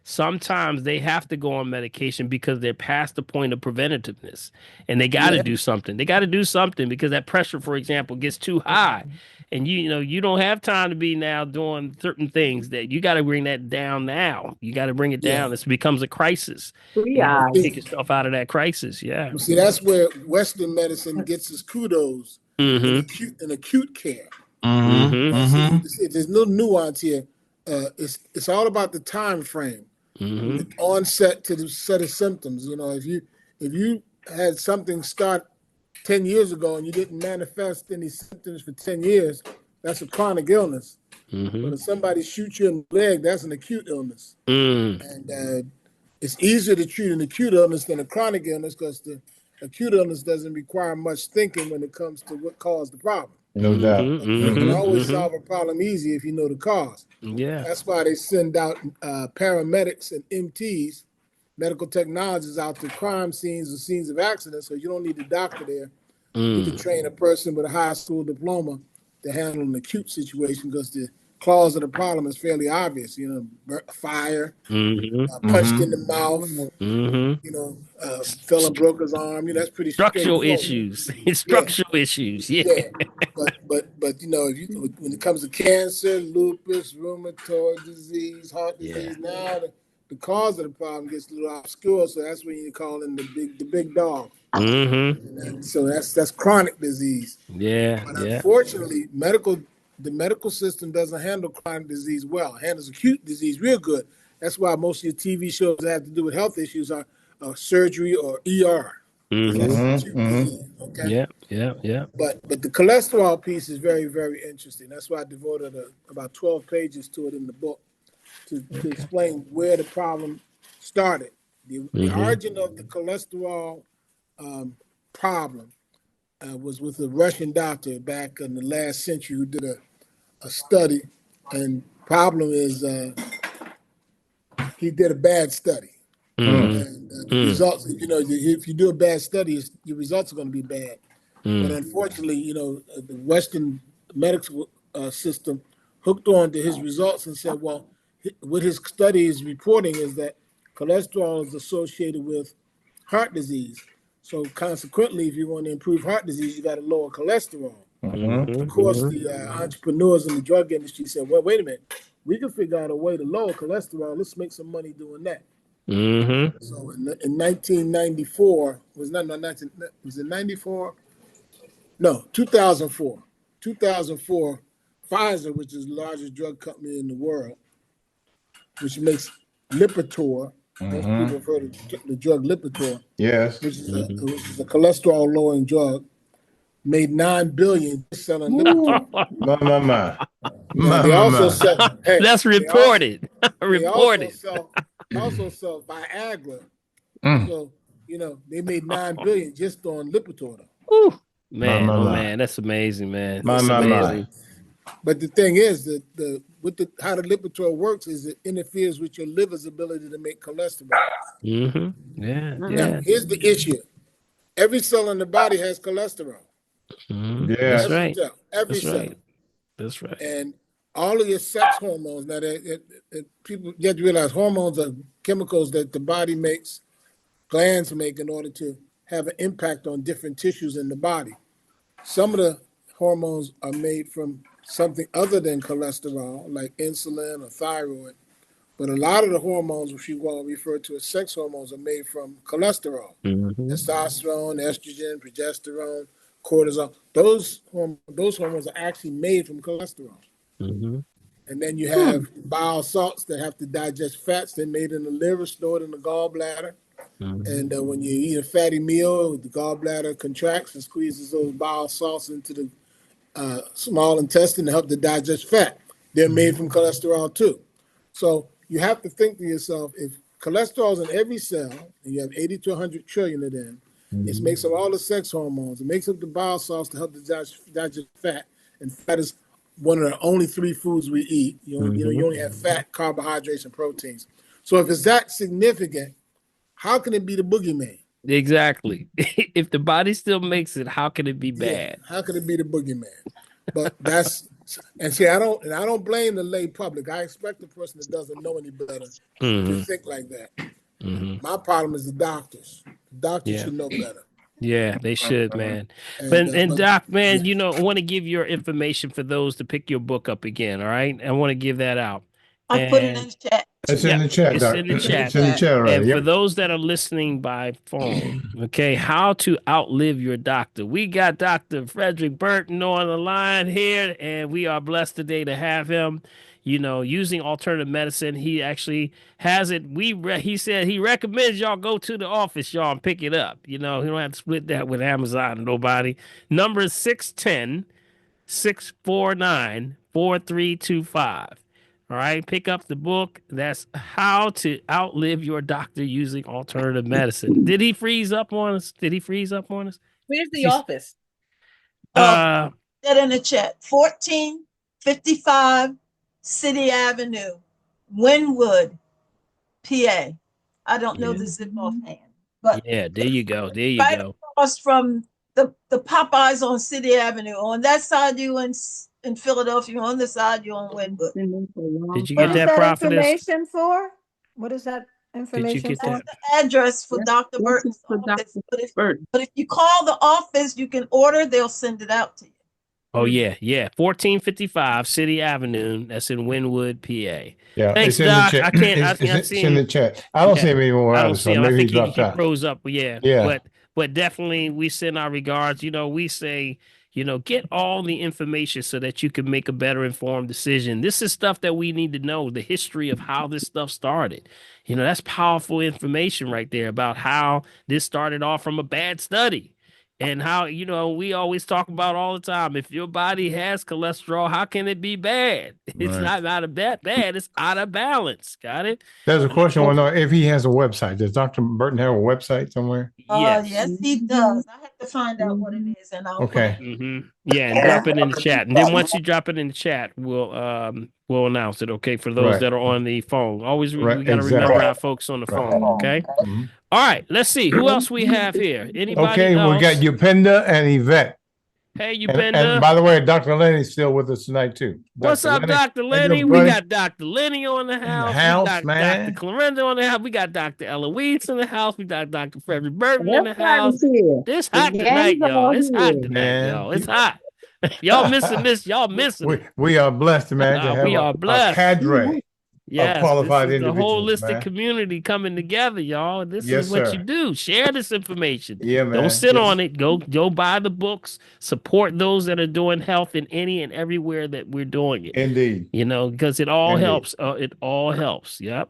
sometimes they have to go on medication because they're past the point of preventativeness and they got to do something. They got to do something because that pressure, for example, gets too high. And you don't have time to be now doing certain things that you got to bring that down now. You got to bring it down. This becomes a crisis. Take yourself out of that crisis. Yeah. See, that's where Western medicine gets its kudos in acute care. See, there's no nuance here. It's all about the time frame, the onset to the set of symptoms. If you had something start 10 years ago and you didn't manifest any symptoms for 10 years, that's a chronic illness. But if somebody shoots you in the leg, that's an acute illness. And it's easier to treat an acute illness than a chronic illness because the acute illness doesn't require much thinking when it comes to what caused the problem. No doubt. You can always solve a problem easy if you know the cause. Yeah. That's why they send out paramedics and MTs, medical technologists, out to crime scenes and scenes of accidents, so you don't need a doctor there. You can train a person with a high school diploma to handle an acute situation because the cause of the problem is fairly obvious. Fire, punched in the mouth, fell and broke his arm. That's pretty Structural straightforward. issues. Structural issues. Yeah. But when it comes to cancer, lupus, rheumatoid disease, heart disease, now the cause of the problem gets a little obscure. So that's when you call in the big dog. And so that's chronic disease. Yeah. But unfortunately, the medical system doesn't handle chronic disease well. It handles acute disease real good. That's why most of your TV shows that have to do with health issues are surgery or ER. Okay. Yeah. But the cholesterol piece is very, very interesting. That's why I devoted about 12 pages to it in the book to explain where the problem started. The origin of the cholesterol problem was with a Russian doctor back in the last century who did a study, and problem is he did a bad study. And the results, if you do a bad study, your results are going to be bad. But unfortunately, the Western medical system hooked on to his results and said, well, what his study is reporting is that cholesterol is associated with heart disease. So consequently, if you want to improve heart disease, you got to lower cholesterol. Of course, the entrepreneurs in the drug industry said, well, wait a minute, we can figure out a way to lower cholesterol. Let's make some money doing that. So in 1994, was it 94? No, 2004. 2004, Pfizer, which is the largest drug company in the world, which makes Lipitor. Most people have heard of the drug Lipitor. Yes. Which is a cholesterol lowering drug, made $9 billion selling Lipitor. My. And they also sell. Hey, That's reported. They Reported. also sell Viagra. Mm. So they made $9 billion just on Lipitor. Ooh, man, My. man, that's amazing, man. My. But the thing is that how the Lipitor works is it interferes with your liver's ability to make cholesterol. Yeah, Now, here's the issue: every cell in the body has cholesterol. That's right. Every That's cell. right. That's right. And all of your sex hormones. Now, people you have to realize hormones are chemicals that the body makes, glands make in order to have an impact on different tissues in the body. Some of the hormones are made from something other than cholesterol, like insulin or thyroid. But a lot of the hormones, which you want to refer to as sex hormones, are made from cholesterol. Testosterone, estrogen, progesterone, cortisol. Those hormones are actually made from cholesterol. And then you have bile salts that have to digest fats. They're made in the liver, stored in the gallbladder. And when you eat a fatty meal, the gallbladder contracts and squeezes those bile salts into the small intestine to help to digest fat. They're made from cholesterol too. So you have to think to yourself, if cholesterol is in every cell, and you have 80 to 100 trillion of them, it makes up all the sex hormones. It makes up the bile salts to help to digest fat. And fat is one of the only three foods we eat. You only have fat, carbohydrates, and proteins. So if it's that significant, how can it be the boogeyman? Exactly. If the body still makes it, how can it be bad? How could it be the boogeyman? But I don't blame the lay public. I expect the person that doesn't know any better to think like that. My problem is the doctors. The doctors should know better. Yeah, they should, man. And Doc, man, I want to give your information for those to pick your book up again. All right, I want to give that out. I put it in the chat. It's in the chat, It's Doc. in the chat. It's in the chat already. And for those that are listening by phone, okay, how to outlive your doctor. We got Dr. Frederick Burton on the line here, and we are blessed today to have him. Using alternative medicine, he actually has it. He said he recommends y'all go to the office, y'all, and pick it up. You don't have to split that with Amazon or nobody. Number is 610-649-4325. All right, pick up the book. That's How to Outlive Your Doctor Using Alternative Medicine. Did he freeze up on us? Where's the office? That in the chat. 1455 City Avenue, Wynwood, PA. I don't know the zip offhand, but there you go. Right across from the Popeyes on City Avenue. On that side, you in Philadelphia. On the side, you're on Wynwood. Did you get that information for? What is that information for? That's the address for Dr. Burton's office. But if you call the office, you can order. They'll send it out to you. Oh, yeah. 1455 City Avenue. That's in Wynwood, PA. Yeah, thanks, it's in Doc. the chat. I can't. It's in the chat. I don't see him anymore. I don't see him. I think he out. froze up. Yeah. But definitely, we send our regards. We say, get all the information so that you can make a better informed decision. This is stuff that we need to know, the history of how this stuff started. That's powerful information right there about how this started off from a bad study. and how, we always talk about all the time, if your body has cholesterol, how can it be bad? It's Right. not out of bad, it's out of balance. Got it? There's a question I want to know if he has a website. Does Dr. Burton have a website somewhere? Yes. Yes, he does. I have to find out what it is, and I'll put Okay. it. Yeah, and drop it in the chat. And then once you drop it in the chat, we'll announce it, okay, for those Right. that are on the phone. Always we Right, got to remember exactly. our folks on the Right. phone, okay? Mhm. All right, let's see. Who else we have here? Anybody Okay, else? we got Upenda and Yvette. Hey, And Upenda. by the way, Dr. Lenny's still with us tonight too. What's up, Dr. how you Lenny? doing, We buddy? got Dr. Lenny on the In the house. We house, got Dr. man. Clarenda on the house. We got Dr. Eloise in the house. We got Dr. Frederick Burton in the Everybody's house. here. It's The hot tonight, gang's y'all. all It's hot here. tonight, Man, y'all. It's hot. Y'all missing this. Y'all missing it. we are blessed, man, to have We are a blessed. cadre of Yes, this qualified is the individuals, holistic man. community coming together, y'all. This Yes, is what sir. you do. Share this information. Yeah, man. Don't sit Yes. on it. Go buy the books. Support those that are doing health in any and everywhere that we're doing it. Indeed. Because it all Indeed. helps. It all helps. Yep.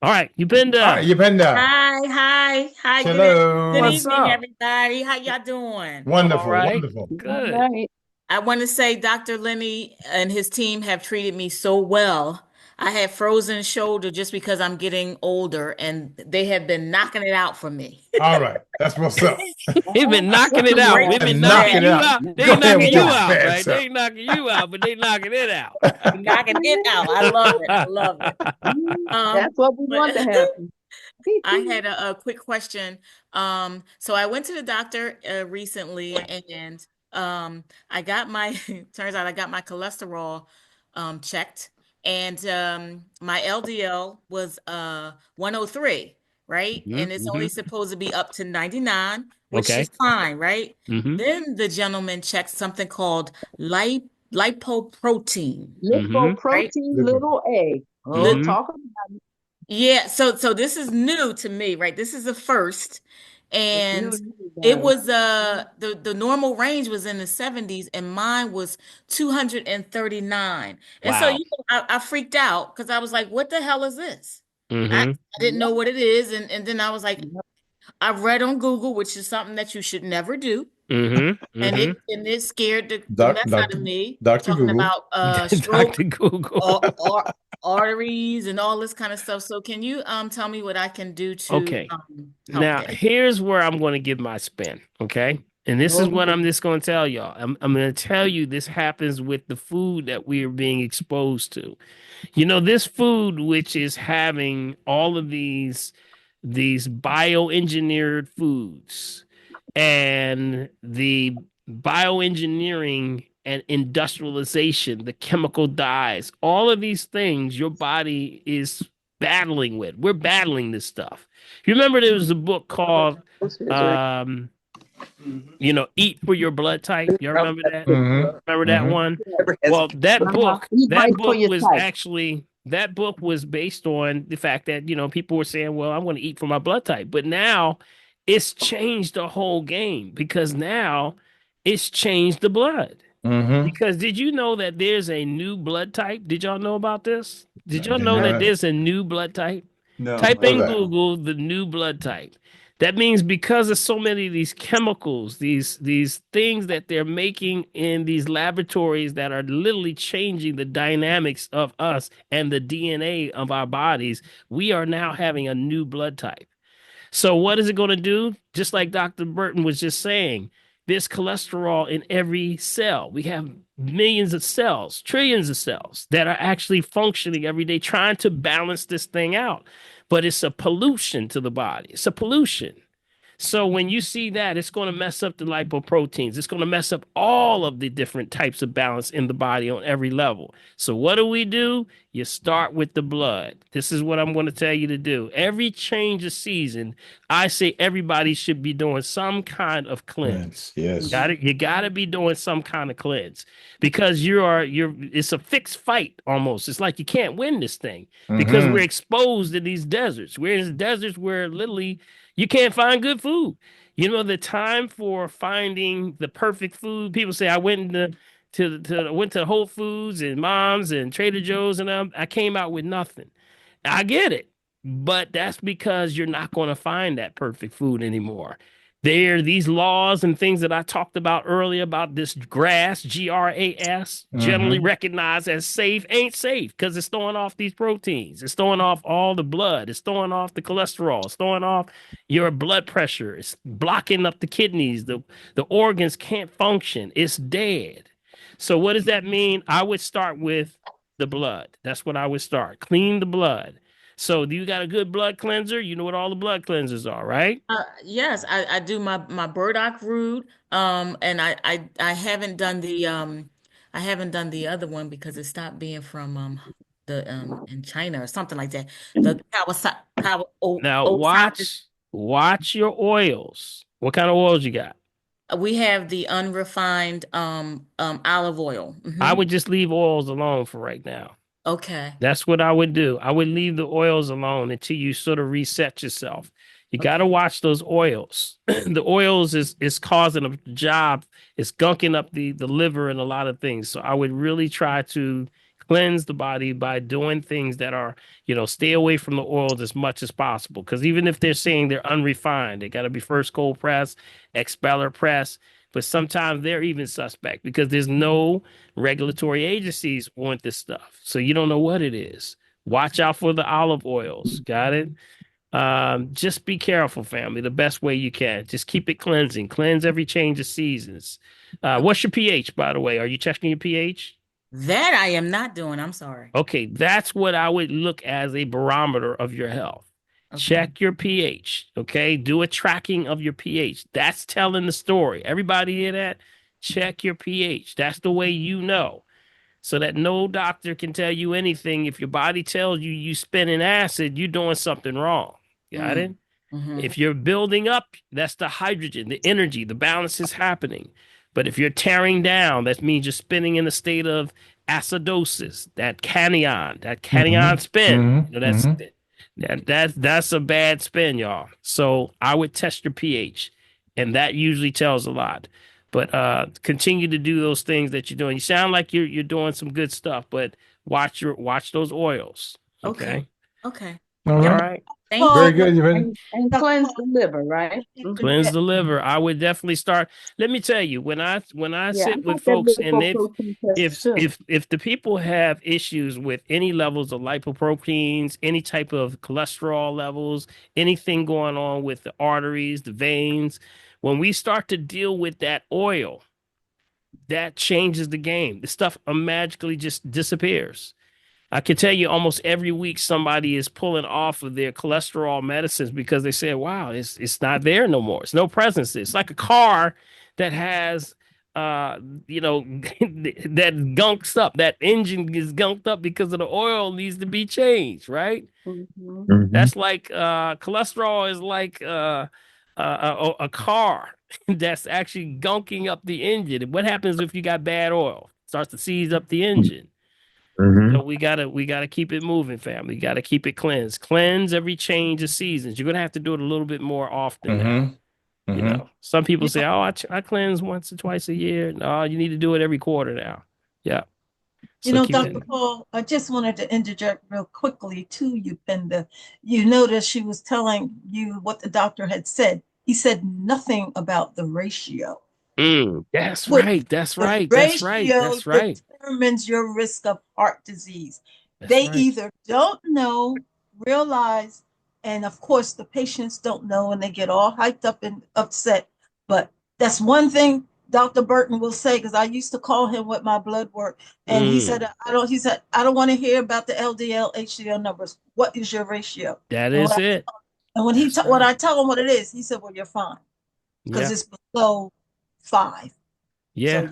All right, Upenda. All right, Upenda. Hi. Hello. Good What's evening, up? everybody. How y'all doing? Wonderful, All right. wonderful. Good. Right. I want to say Dr. Lenny and his team have treated me so well. I had frozen shoulder just because I'm getting older, and they have been knocking it out for me. All right, that's what's up. They've been knocking it out. We've been knocking you out. They Go ain't ahead knocking with you your out, bad right? self. They ain't knocking you out, but they knocking it out. Knocking it out. I love it. I love it. That's what we want to happen. I had a quick question. So I went to the doctor recently, and I got my turns out I got my cholesterol checked, and my LDL was 103, right? And it's only supposed to be up to 99, which Okay. is fine, right? Mhm. Then the gentleman checked something called lipoprotein. Lipoprotein, little a. Oh, Mhm. talk about it. Yeah, so this is new to me, right? This is the first. And It's new, it guys. was the normal range was in the 70s, and mine was 239. And so Wow. I freaked out because I was like, what the hell is this? I Mhm. didn't know what it is, and then I was like, I read on Google, which is something that you should never do. Mhm. And Mhm. it scared the mess out of me, Dr. talking Google. about stroke, Dr. Google. arteries and all this kind of stuff. So can you tell me what I can do to Okay. help Now, that? here's where I'm going to give my spin, okay? And this is what I'm just going to tell y'all. I'm going to tell you this happens with the food that we are being exposed to. This food, which is having all of these bioengineered foods and the bioengineering and industrialization, the chemical dyes, all of these things your body is battling with. We're battling this stuff. You remember there was a book called Eat for Your Blood Type. You remember that? Mhm. Remember that Mhm. one? Well, that book Eat right for your was type. actually that book was based on the fact that people were saying, well, I'm going to eat for my blood type. But now it's changed the whole game, because now it's changed the blood. Mhm. Because did you know that there's a new blood type? Did y'all know about this? Did y'all didn't know know that that. there's a new blood type? No, Type I in didn't. Google the new blood type. That means because of so many of these chemicals, these things that they're making in these laboratories that are literally changing the dynamics of us and the DNA of our bodies, we are now having a new blood type. So what is it going to do? Just like Dr. Burton was just saying, there's cholesterol in every cell. We have millions of cells, trillions of cells that are actually functioning every day, trying to balance this thing out. But it's a pollution to the body. It's a pollution. So when you see that, it's going to mess up the lipoproteins. It's going to mess up all of the different types of balance in the body on every level. So what do? You start with the blood. This is what I'm going to tell you to do. Every change of season, I say everybody should be doing some kind of cleanse. Yes. Got it? You got to be doing some kind of cleanse, because it's a fixed fight almost. It's like you can't win this thing because we're exposed to these deserts. We're in deserts where literally you can't find good food. The time for finding the perfect food. People say I went to Whole Foods and Mom's and Trader Joe's, and I came out with nothing. I get it, but that's because you're not going to find that perfect food anymore. There are these laws and things that I talked about earlier about this GRAS, GRAS, generally recognized as safe, ain't safe because it's throwing off these proteins. It's throwing off all the blood. It's throwing off the cholesterol. It's throwing off your blood pressure. It's blocking up the kidneys. The organs can't function. It's dead. So what does that mean? I would start with the blood. That's what I would start. Clean the blood. So do you got a good blood cleanser? You know what all the blood cleansers are, right? Yes, I do my burdock root. And I haven't done the other one because it stopped being from the in China or something like that. The Now watch your oils. What kind of oils you got? we have the unrefined olive oil. I would just leave oils alone for right now. Okay. That's what I would do. I would leave the oils alone until you sort of reset yourself. You got to watch those oils. The oils is causing a job. It's gunking up the liver and a lot of things. So I would really try to cleanse the body by doing things that are, stay away from the oils as much as possible. Because even if they're saying they're unrefined, they got to be first cold press, expeller press. But sometimes they're even suspect because there's no regulatory agencies want this stuff. So you don't know what it is. Watch out for the olive oils. Got it? Just be careful, family, the best way you can. Just keep it cleansing. Cleanse every change of seasons. What's your pH, by the way? Are you checking your pH? That I am not doing. I'm sorry. Okay, that's what I would look as a barometer of your health. Okay. Check your pH, okay? Do a tracking of your pH. That's telling the story. Everybody hear that? Check your pH. That's the way you know. So that no doctor can tell you anything. If your body tells you you spinning acid, you're doing something wrong. Got it? If you're building up, that's the hydrogen, the energy, the balance is happening. But if you're tearing down, that means you're spinning in a state of acidosis, that cation spin. That's a bad spin, y'all. So I would test your pH, and that usually tells a lot. But continue to do those things that you're doing. You sound like you're doing some good stuff, but watch those oils. Okay. Okay. All right. Thank you. Very good. And cleanse the liver, right? Cleanse the liver. I would definitely start. Let me tell you, when I sit with folks and if the people have issues with any levels of lipoproteins, any type of cholesterol levels, anything going on with the arteries, the veins, when we start to deal with that oil, that changes the game. The stuff magically just disappears. I can tell you almost every week somebody is pulling off of their cholesterol medicines because they say, wow, it's not there no more. It's no presence. It's like a car that has that gunks up. That engine is gunked up because of the oil needs to be changed, right? That's like cholesterol is like a car that's actually gunking up the engine. What happens if you got bad oil? It starts to seize up the engine. So we gotta keep it moving, family. We gotta keep it cleansed. Cleanse every change of seasons. You're gonna have to do it a little bit more often now. Some people say, "Oh, I cleanse once or twice a year." No, you need to do it every quarter now. Yeah. So Dr. Paul, I just wanted to interject real quickly to you, Penda. You noticed she was telling you what the doctor had said. He said nothing about the ratio. That's right. That's right. That's right. That's right. Determines your risk of heart disease. They either don't know, realize, and of course the patients don't know and they get all hyped up and upset. But that's one thing Dr. Burton will say, because I used to call him with my blood work, and he said, I don't want to hear about the LDL, HDL numbers. What is your ratio? That is it. And when when I tell him what it is, he said, well, you're fine. Because it's below 5. Yeah.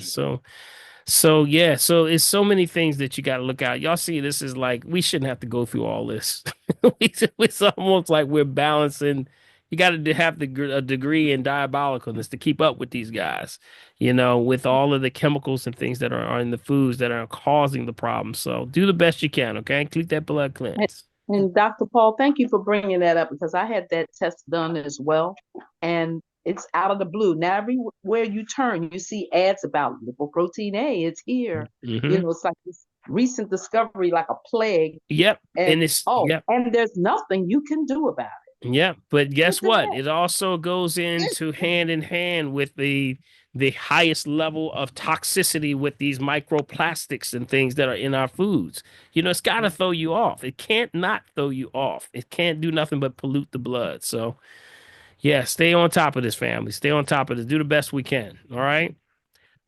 So it's so many things that you got to look out. Y'all see, this is like, we shouldn't have to go through all this. It's almost like we're balancing. You got to have a degree in diabolicalness to keep up with these guys, with all of the chemicals and things that are in the foods that are causing the problem. So do the best you can. Okay. Keep that blood cleansed. And Dr. Paul, thank you for bringing that up because I had that test done as well. And it's out of the blue. Now, everywhere you turn, you see ads about lipoprotein A. It's here. It's like this recent discovery, like a plague. Yep. And there's nothing you can do about it. Yeah, but guess what? It also goes into hand in hand with the highest level of toxicity with these microplastics and things that are in our foods. It's got to throw you off. It can't not throw you off. It can't do nothing but pollute the blood. So, yeah, stay on top of this, family. Stay on top of this. Do the best we can. All right.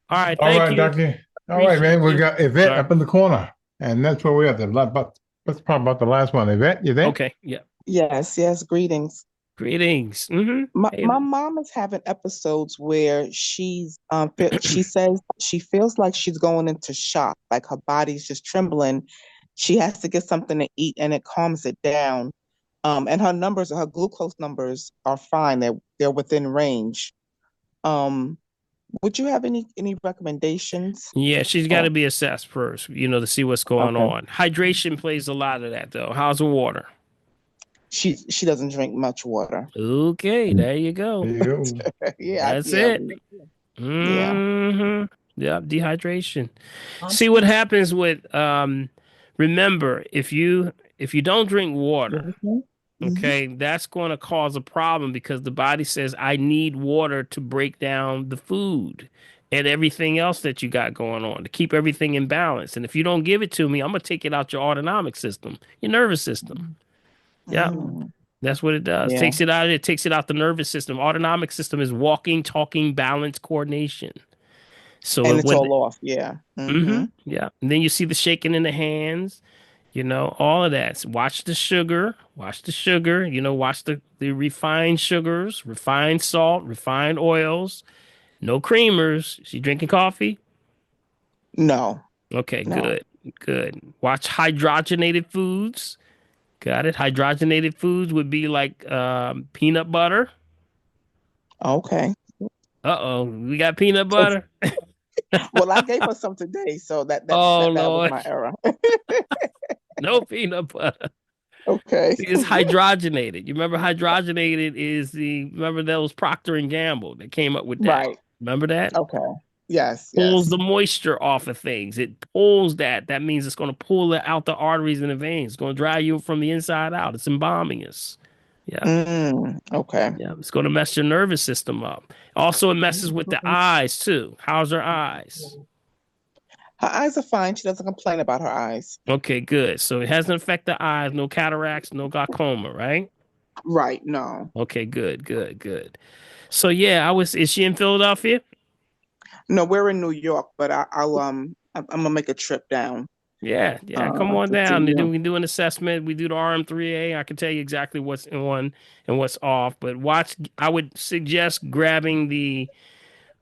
All right. All Thank right, you. Doctor. All right, Appreciate man. We you. got Yvette Sorry. up in the corner, and that's where we are. That's probably about the last one. Yvette, you there? Okay. Yeah. Yes, greetings. Greetings. My Hey. my mom is having episodes where she says she feels like she's going into shock, like her body's just trembling. She has to get something to eat and it calms it down. And her glucose numbers are fine. They're within range. Um, would you have any recommendations? Yeah, she's got to be assessed first, to see what's going Okay. on. Hydration plays a lot of that, though. How's the water? She doesn't drink much water. Okay, there you go. Yeah, That's yeah, it. yeah. Yeah, dehydration. See what happens with remember, if you don't drink water, okay, that's going to cause a problem because the body says I need water to break down the food and everything else that you got going on to keep everything in balance. And if you don't give it to me, I'm going to take it out your autonomic system, your nervous system. Yeah. That's what it does. Yeah. Takes it out. It takes it out the nervous system. Autonomic system is walking, talking, balance, coordination. So And it's when, all off, yeah. yeah. And then you see the shaking in the hands, all of that. So watch the sugar, watch the refined sugars, refined salt, refined oils, no creamers. She drinking coffee? No. Okay, No. good, good. Watch hydrogenated foods. Got it. Hydrogenated foods would be like peanut butter. Okay. Uh-oh, we got peanut butter. Well, I gave her some today, so that Oh, was Lord. my error. No peanut butter. Okay. See, it's hydrogenated. You remember hydrogenated is remember that was Procter and Gamble that came up with that. Right. Remember that? Okay. Yes, Pulls yes. the moisture off of things. It pulls that. That means it's going to pull it out the arteries and the veins. It's going to dry you from the inside out. It's embalming us. Yeah. Okay. Yeah. It's going to mess your nervous system up. Also, it messes with the eyes too. How's her eyes? Her eyes are fine. She doesn't complain about her eyes. Okay, good. So it hasn't affected the eyes, no cataracts, no glaucoma, right? Right, no. Okay, good, good, good. So yeah, is she in Philadelphia? No, we're in New York, but I'm gonna make a trip down. Yeah, come on to down. see you. We can do an assessment. We do the RM3A. I can tell you exactly what's on and what's off. But I would suggest grabbing the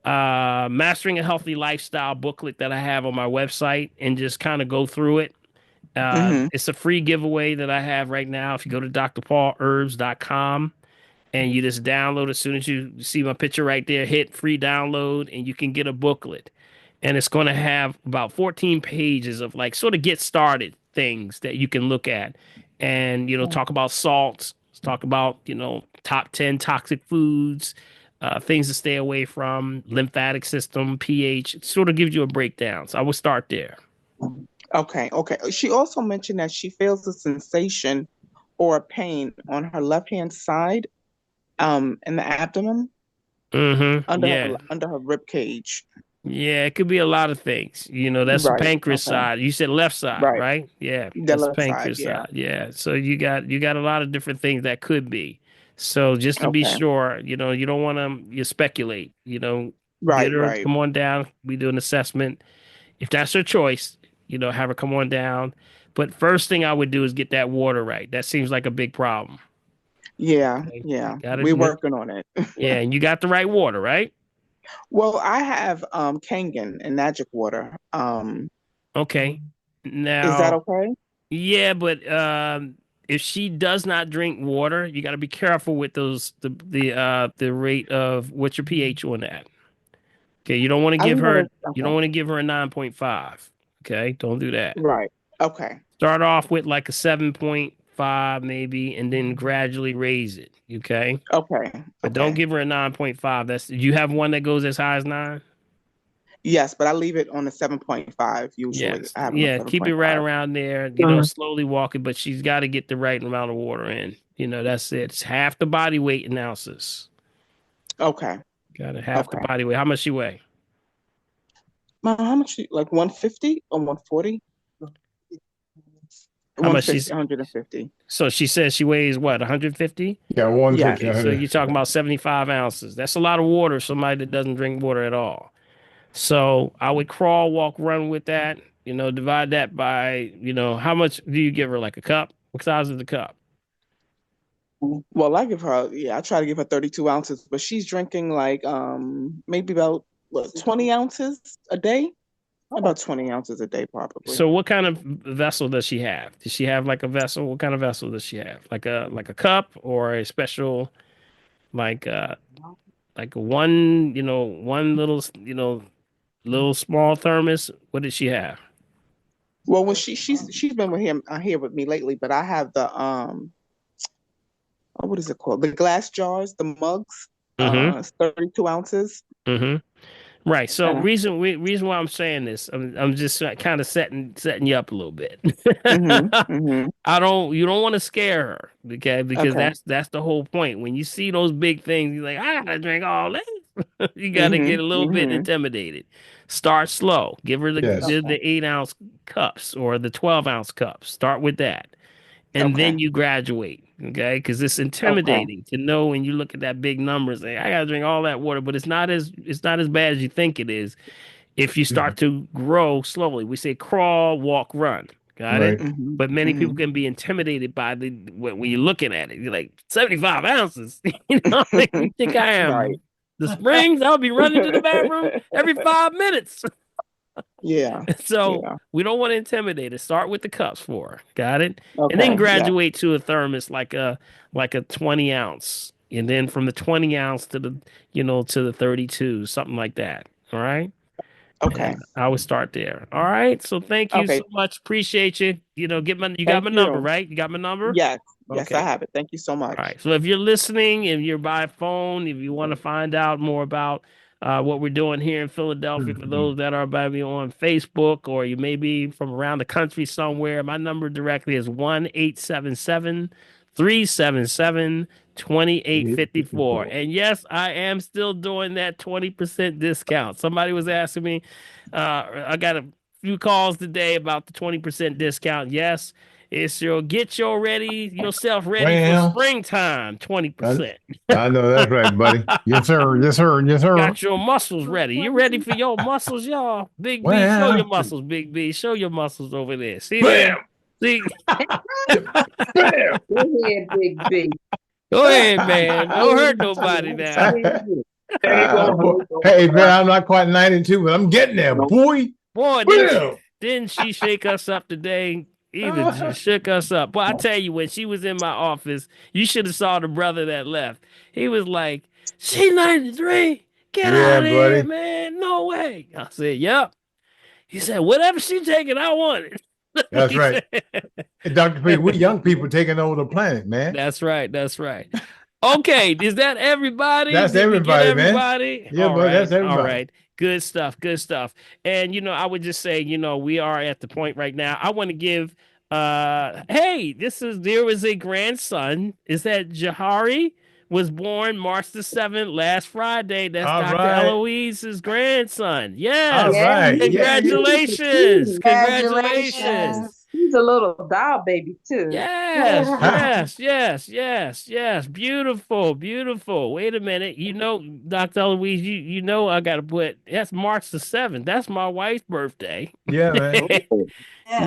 Mastering a Healthy Lifestyle booklet that I have on my website and just kind of go through it. It's a free giveaway that I have right now. If you go to drpaulherbs.com and you just download as soon as you see my picture right there, hit free download and you can get a booklet. And it's going to have about 14 pages of like sort of get started things that you can look at and, talk about salts, talk about, top 10 toxic foods, things to stay away from, lymphatic system, pH. It sort of gives you a breakdown. So I will start there. Okay. She also mentioned that she feels a sensation or a pain on her left-hand side, in the abdomen, under her rib cage. Yeah, it could be a lot of things. That's the pancreas side. You said left side, right? Yeah, that's the left side, pancreas side. Yeah. So you got a lot of different things that could be. So just to be sure, you don't want to speculate. Get her, come on down. We do an assessment. If that's her choice, have her come on down. But first thing I would do is get that water right. That seems like a big problem. Yeah, Okay? yeah. We're working on it. Yeah, and you got the right water, right? Well, I have Kangen and magic water. Okay. Now, is that okay? Yeah, but if she does not drink water, you got to be careful with the rate of what's your pH on that. Okay, you don't want to give her you don't want to give her a 9.5. Okay, don't do that. Right. Okay. Start off with like a 7.5 maybe, and then gradually raise it. Okay. Okay. But don't give her a 9.5. You have one that goes as high as 9. Yes, but I leave it on the 7.5 usually. Yes. Yeah, keep it right around there. Slowly walk it, but she's got to get the right amount of water in. That's it. It's half the body weight in ounces. Okay. Got it. Half the Okay. body weight. How much she weigh? How much? Like 150 or 140? How much 150, she's 150. So she says she weighs what, 150? Yeah, 150. Yes. So you're talking about 75 ounces. That's a lot of water. Somebody that doesn't drink water at all. So I would crawl, walk, run with that. Divide that by, how much do you give her? Like a cup? What size is the cup? Well, I try to give her 32 ounces, but she's drinking like maybe about 20 ounces a day. About 20 ounces a day, probably. So what kind of vessel does she have? Does she have like a vessel? What kind of vessel does she have? Like a cup or a special like one, one little, little small thermos? What did she have? Well, when she's been with him here with me lately, but I have the what is it called? The glass jars, the mugs. Mm-hmm. 32 ounces. Mm-hmm. Right. So And reason why I'm saying this, I'm just kind of setting you up a little bit. mm-hmm. You don't want to scare her, okay? Because Okay. that's the whole point. When you see those big things, you're like, I gotta drink all this. You gotta Mm-hmm. get a little bit Mm-hmm. intimidated. Start slow. Give her Yes. the 8-ounce cups or the 12-ounce cups. Start with that. And Okay. then you graduate, okay? Because it's intimidating to know when you look at that big numbers. Say, I gotta drink all that water, but it's not as bad as you think it is. If you start to grow slowly, we say crawl, walk, run. Got it? Right. Mm-hmm. But many people Mm-hmm. can be intimidated by when you're looking at it. You're like 75 ounces. Like, you think I am Right. the Springs? I'll be running to the bathroom every 5 minutes. Yeah. So Yeah. we don't want to intimidate it. Start with the cups for her. Got it? And then Okay. Yeah. graduate to a thermos like a 20 ounce. And then from the 20 ounce to the to the 32, something like that. All right. Okay. And I would start there. All right. So thank you Okay. so much. Appreciate you. You got Thank my number, you. right? You got my number? Yes. Yes, I Okay. have it. Thank you so All much. right. So if you're listening, if you're by phone, if you want to find out more about what we're doing here in Philadelphia, for those that are by me on Facebook, or you may be from around the country somewhere, my number directly is 1-877-377-2854. And yes, I am still doing that 20% discount. Somebody was asking me, I got a few calls today about the 20% discount. Yes. It's yourself ready for Well, springtime, 20%. I know that's right, buddy. Yes, sir. Yes, sir. Yes, sir. Got your muscles ready. You ready for your muscles, y'all? Big B, show your muscles, Big B. Show your muscles over there. See there? See? Bam! Go ahead, Big B. Go ahead, man. Don't hurt nobody now. Hey, man, I'm not quite 92, but I'm getting there, boy. Boy, Bam! didn't she shake us up today? Either shook us up. But I tell you, when she was in my office, you should have saw the brother that left. He was like, "She 93. Get Yeah, out of here, buddy. man. No way." I said, "Yep." He said, "Whatever she taking, I want it." That's He right. said- Hey, Dr. P, we young people taking over the planet, man. That's right. That's right. Okay, is that everybody? That's Did we get everybody, man. everybody? Yeah, All but right, that's all everybody. right. Good stuff, good stuff. And I would just say, we are at the point right now. I want to give hey, there was a grandson. Is that Jahari? Was born March the 7th, last Friday. That's All Dr. right. Eloise's grandson. All Yes. right. Yeah, yeah. Congratulations. Congratulations. Congratulations. He's a little doll baby too. Yes, yes. Beautiful, beautiful. Wait a minute. Dr. Eloise, you know I gotta put that's March the 7th. That's my wife's birthday. Yeah, man.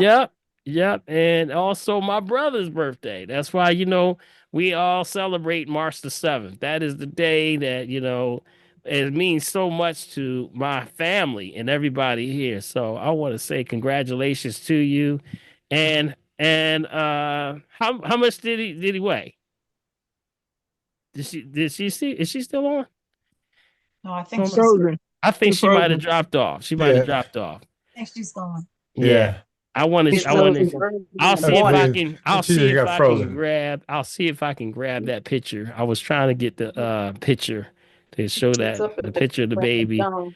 Yep, yep. And also my brother's birthday. That's why, we all celebrate March the 7th. That is the day that, it means so much to my family and everybody here. So I want to say congratulations to you. And how much did he weigh? Did she see? Is she still on? No, I think she's Frozen. I think she might have Frozen. dropped off. She might have dropped off. I think she's gone. Yeah. I want It's to. frozen. I'll see if I She can. I'll just see if got I frozen. can grab. I'll see if I can grab that picture. I was trying to get the picture to show It's up the at picture of the the baby. zone.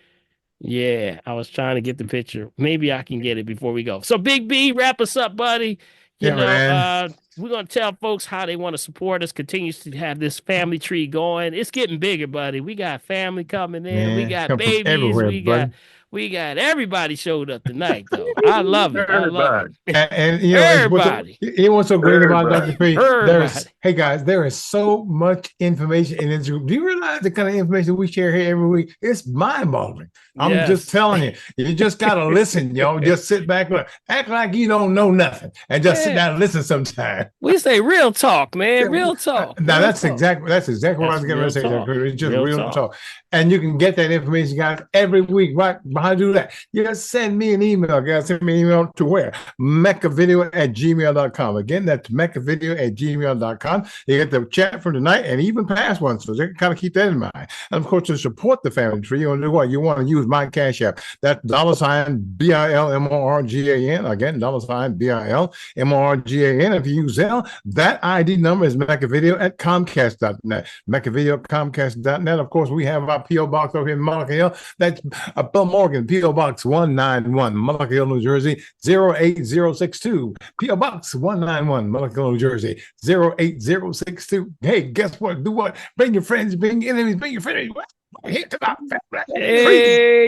Yeah, I was trying to get the picture. Maybe I can get it before we go. So Big B, wrap us up, buddy. You know, we're going to tell folks how they want to support us, continues to have this family tree going. It's getting bigger, buddy. We got family coming in. Man, we got come from babies. everywhere, We got everybody showed up tonight, though. I love it. I love it. And you know, everybody. What's so great about Dr. P? Everybody. Hey guys, there is so much information in this group. Do you realize the kind of information we share here every week? It's mind-boggling. I'm just telling you. You just gotta listen, yo. Just sit back, act like you don't know nothing, and just sit down and listen sometime. We say real talk, man. Real talk. Now that's exactly what I was going to say. It's just real talk. And you can get that information, guys, every week. Right? How to do that? You just send me an email, guys. Send me an email to where? meccavideo@gmail.com. Again, that's meccavideo@gmail.com. You get the chat from tonight and even past ones. So they kind of keep that in mind. And of course, to support the family tree, you want to do what? You want to use my Cash App. That's $BILMORGAN. Again, $BILMORGAN. If you use Zelle, that ID number is meccavideo@comcast.net. Meccavideo@comcast.net. Of course, we have our P.O. Box over here in Mullica Hill. That's Bill Morgan, P.O. Box 191, Mullica Hill, New Jersey, 08062. P.O. Box 191, Mullica Hill, New Jersey, 08062. Hey, guess what? Do what? Bring your friends, bring your enemies, bring your friends. Hey,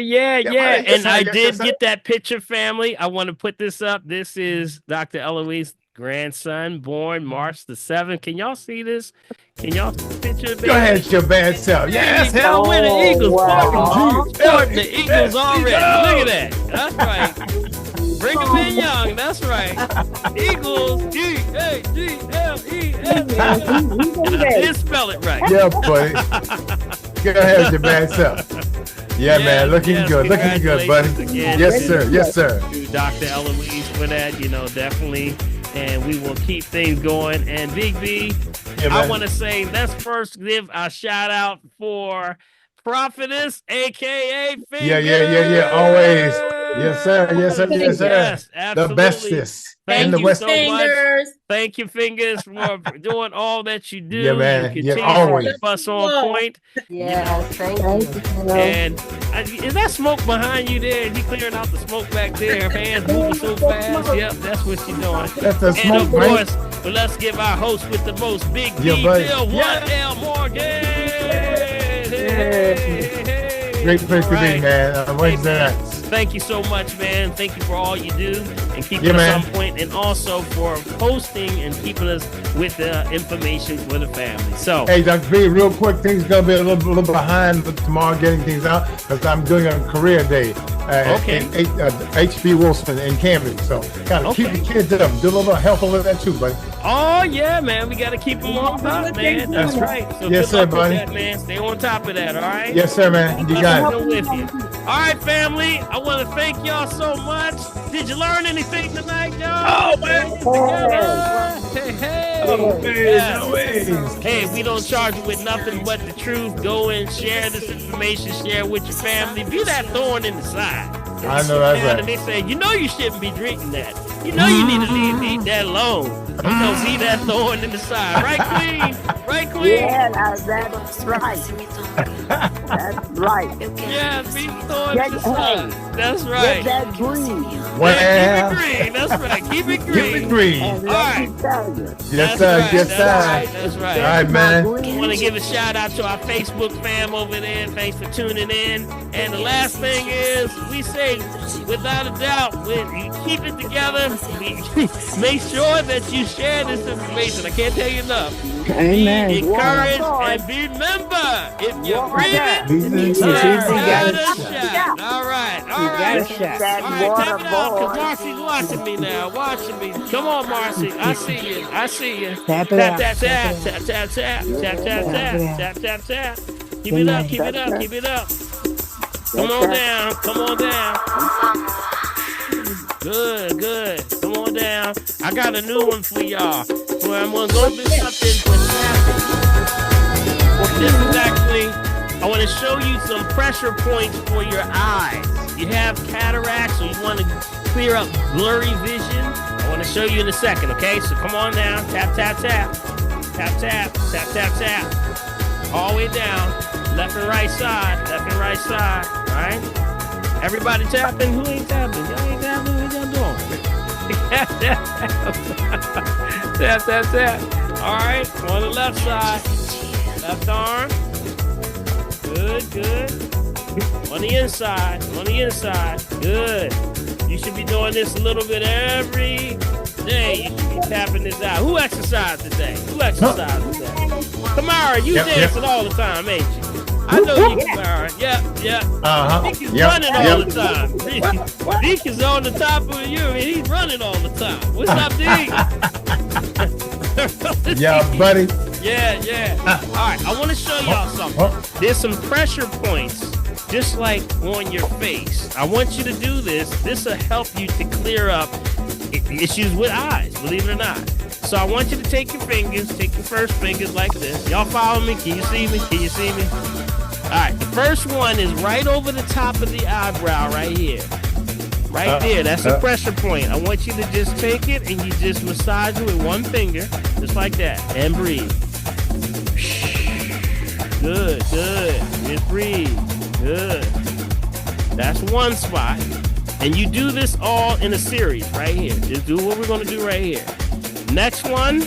yeah. And I did get that picture, family. I want to put this up. This is Dr. Eloise's grandson, born March the 7th. Can y'all see this? Can y'all picture it? Go ahead, your bad self. Yes, hell with the Eagles. Sporting the Eagles already. Look at that. That's right. Bring them in young. That's right. Eagles. G-A-G-L-E-S. I did spell it right. Yeah, buddy. Go ahead, your bad self. Yeah, man, looking good. Looking good, buddy. Again, yes, sir. Yes, sir. To Dr. Eloise for that, definitely. And we will keep things going. And Big B, I want to say, let's first give a shout out for Prophetess, aka Fingers. Yeah. Always. Yes, sir. Yes, absolutely. The bestest. Thank you so Fingers. much. Thank you, Fingers, for doing all that you do. Yeah, man. You continue always. to keep us on point. Yes, thank you. And is that smoke behind you there? Is he clearing out the smoke back there? Hands moving so fast. Yep, that's what you're doing. That's the smoke, and of course, but let's give our host with the most, Big B, Bill 1L Morgan. Great place to be, man. Wednesday night. Thank you so much, man. Thank you for all you do and keeping us on point, and also for posting and keeping us with the information for the family. So, hey, Dr. B, real quick, things gonna be a little behind tomorrow getting things out because I'm doing a career day at HB Wilson in Cambridge. So, gotta keep the kids up. Do a little help over that too, buddy. Oh yeah, man. We gotta keep them on top, man. That's right. So yes, sir, buddy. That, man. Stay on top of that, all right? Yes, sir, man. You got it. With you. All right, family. I want to thank y'all so much. Did you learn anything tonight, y'all? Oh, man. Hey, we don't charge you with nothing but the truth. Go and share this information. Share with your family. Be that thorn in the side. I know that's right. And they say, you shouldn't be drinking that. You need to leave that alone. Be that thorn in the side. Right, Queen? Right, Queen? Yeah, that's right. That's right. Yeah, be the thorn in the side. That's right. Get that green. Well, keep it green. That's right. Keep it green. Keep it green. And all right. Yes, sir. Right. Yes, sir. That's right. All right, man. I want to give a shout out to our Facebook fam over there. Thanks for tuning in. And the last thing is, we say, without a doubt, when you keep it together, make sure that you share this information. I can't tell you enough. Amen. Be encouraged and remember, if you're breathing, you got a shot. All right. All right, tap it out, because Marcy's watching me now. Watching me. Come on, Marcy. I see you. Tap it out. Tap. Keep it up. Come on down. Good. Come on down. I got a new one for y'all. So I'm going to go through something for tapping. This is actually, I want to show you some pressure points for your eyes. You have cataracts, or you want to clear up blurry vision. I want to show you in a second, okay? So come on down. Tap. All the way down. Left and right side. All right? Everybody tapping? Who ain't tapping? Y'all ain't tapping? What y'all doing? Tap. All right, on the left side. Left arm. Good. On the inside. Good. You should be doing this a little bit every day. You should be tapping this out. Who exercised today? Kamara, you dancing all the time, ain't you? I know you, Kamara. Yep. Deacon's running all the time. Deacon's on the top of you, and he's running all the time. What's up, Deacon? Yeah, buddy. Yeah. All right, I want to show y'all something. There's some pressure points, just like on your face. I want you to do this. This will help you to clear up issues with eyes, believe it or not. So I want you to take your first fingers like this. Y'all follow me? Can you see me? All right, the first one is right over the top of the eyebrow right here. Right there, that's a pressure point. I want you to just take it and you just massage it with one finger, just like that, and breathe. Good. Just breathe. Good. That's one spot. And you do this all in a series right here. Just do what we're going to do right here. Next one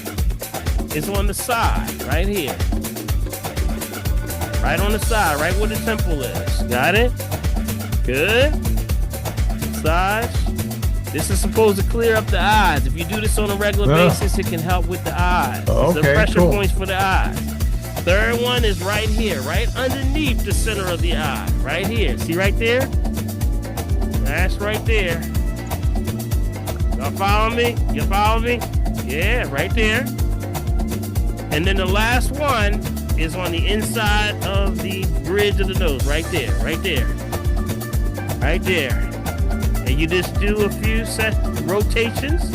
is on the side, right here. Right on the side, right where the temple is. Got it? Good. Massage. This is supposed to clear up the eyes. If you do this on a regular basis, it can help with the eyes. Okay, the pressure points for the eyes. Third one is right here, right underneath the center of the eye. Right here. See right there? That's right there. Y'all follow me? Yeah, right there. And then the last one is on the inside of the bridge of the nose. Right there. And you just do a few rotations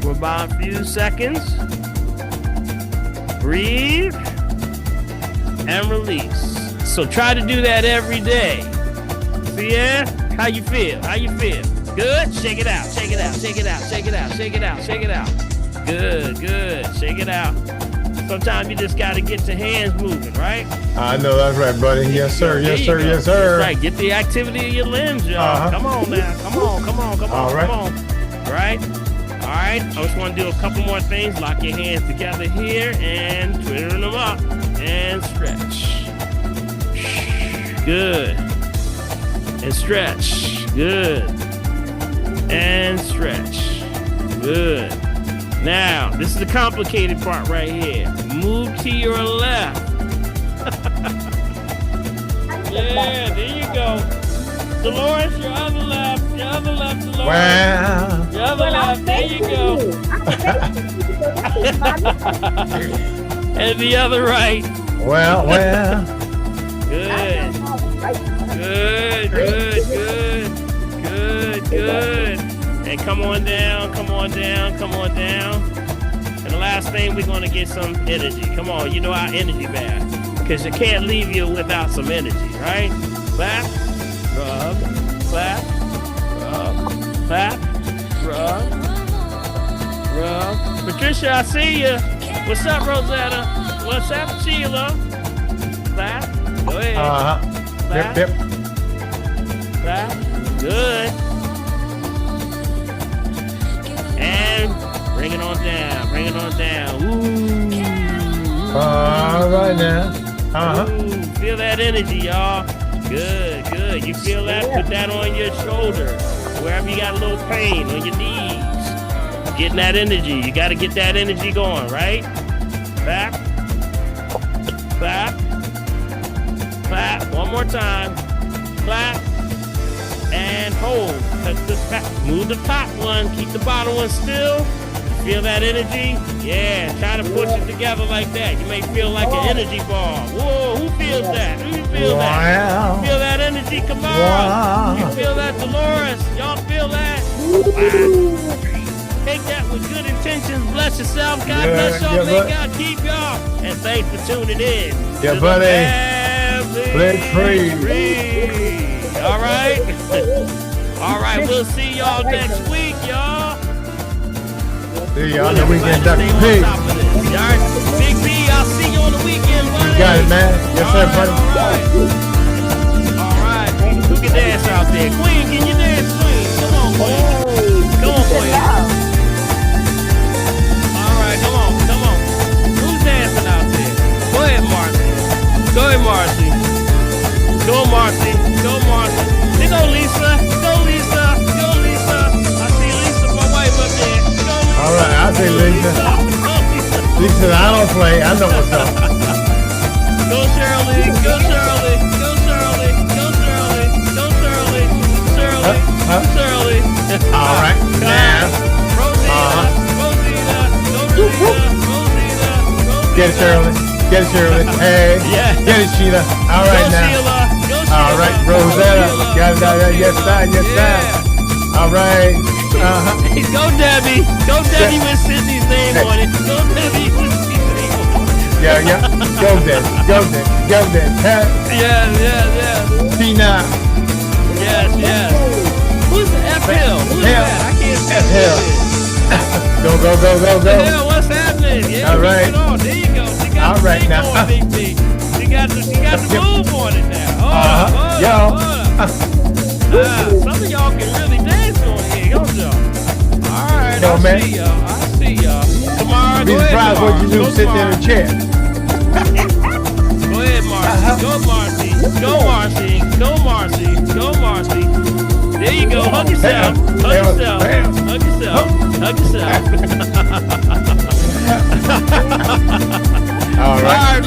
for about a few seconds. Breathe and release. So try to do that every day. See, yeah? How you feel? Good? Shake it out. Good. Shake it out. Sometimes you just got to get your hands moving, right? I know that's right, buddy. Yes, sir. That's right. Get the activity of your limbs, y'all. Come on now. Come on. All right. Come on. Right? All right. I just want to do a couple more things. Lock your hands together here and twiddle them up and stretch. Good. And stretch. Good. And stretch. Good. Now, this is the complicated part right here. Move to your left. Yeah, there you go. Dolores, your other left, Dolores. Wow. Your other left, there you go. And the other right. Well. Good. And come on down. And the last thing, we're going to get some energy. Come on, you know our energy bath. Because you can't leave you without some energy, right? Clap, rub, clap, rub. Patricia, I see you. What's up, Rosetta? What's up, Sheila? Clap. Go ahead. Clap. Yep. Clap. Good. And bring it on down. Ooh. All right now. Ooh, feel that energy, y'all. Good. You feel that? Put that on your shoulder. Wherever you got a little pain, on your knees. Getting that energy. You got to get that energy going, right? Clap. One more time. Clap. And hold. Move the top one. Keep the bottom one still. Feel that energy? Yeah, try to push it together like that. You may feel like an energy ball. Whoa, who feels that? That? You feel that energy? Come on. You feel that, Dolores? Y'all feel that? Wow. Take that with good intentions. Bless yourself. God bless y'all. May God keep y'all. And thanks for tuning in. Yeah, buddy. Play free. All right. All right, we'll see y'all next week, y'all. See you on the weekend, Dr. P. All right, Big B, I'll see you on the weekend, buddy. You got it, man. Yes, sir, buddy. All right. Who can dance out there? Queen, can you dance, Queen? Come on, Queen. Come on, Queen. Lisa, I don't play. I know what's up. Go Shirley, go Shirley, go Shirley, go Shirley, go Shirley, Shirley, Shirley. All right, now. Rosita, Rosita. Get it, Shirley. Get it, Shirley. Hey. Yeah. Get it, Sheila. All right, now. All right, Rosetta. Got it. Yes, sir. Yes, sir. All right. Go Debbie. Go Debbie with Sydney's name on it. Go Debbie with Sydney's name on it. Yeah. Go Debbie. Go Debbie. Go Debbie. Yeah. Tina. Yes. Who's the F Hill? Who's that? I can't see F Hill. Go. Hill, what's happening? Yeah, all right. There you go. She got all the right thing now. Going, Big B. She got the move on it now. Hold up. Some of y'all can really dance on here, don't y'all? All right, I see y'all. Tomorrow, be surprised what you do sitting in a chair. Go ahead, Marcy. Go, Marcy. Go, Marcy. Go, Marcy. Go, Marcy. There you go. Hug yourself. Hug yourself. Hug yourself. Hug yourself. All right.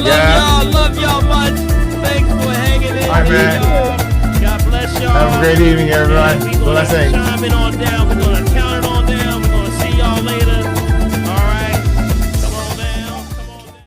Love y'all much. Thanks for hanging in. All right, man. God bless y'all. Have a great evening, everyone. Chiming on down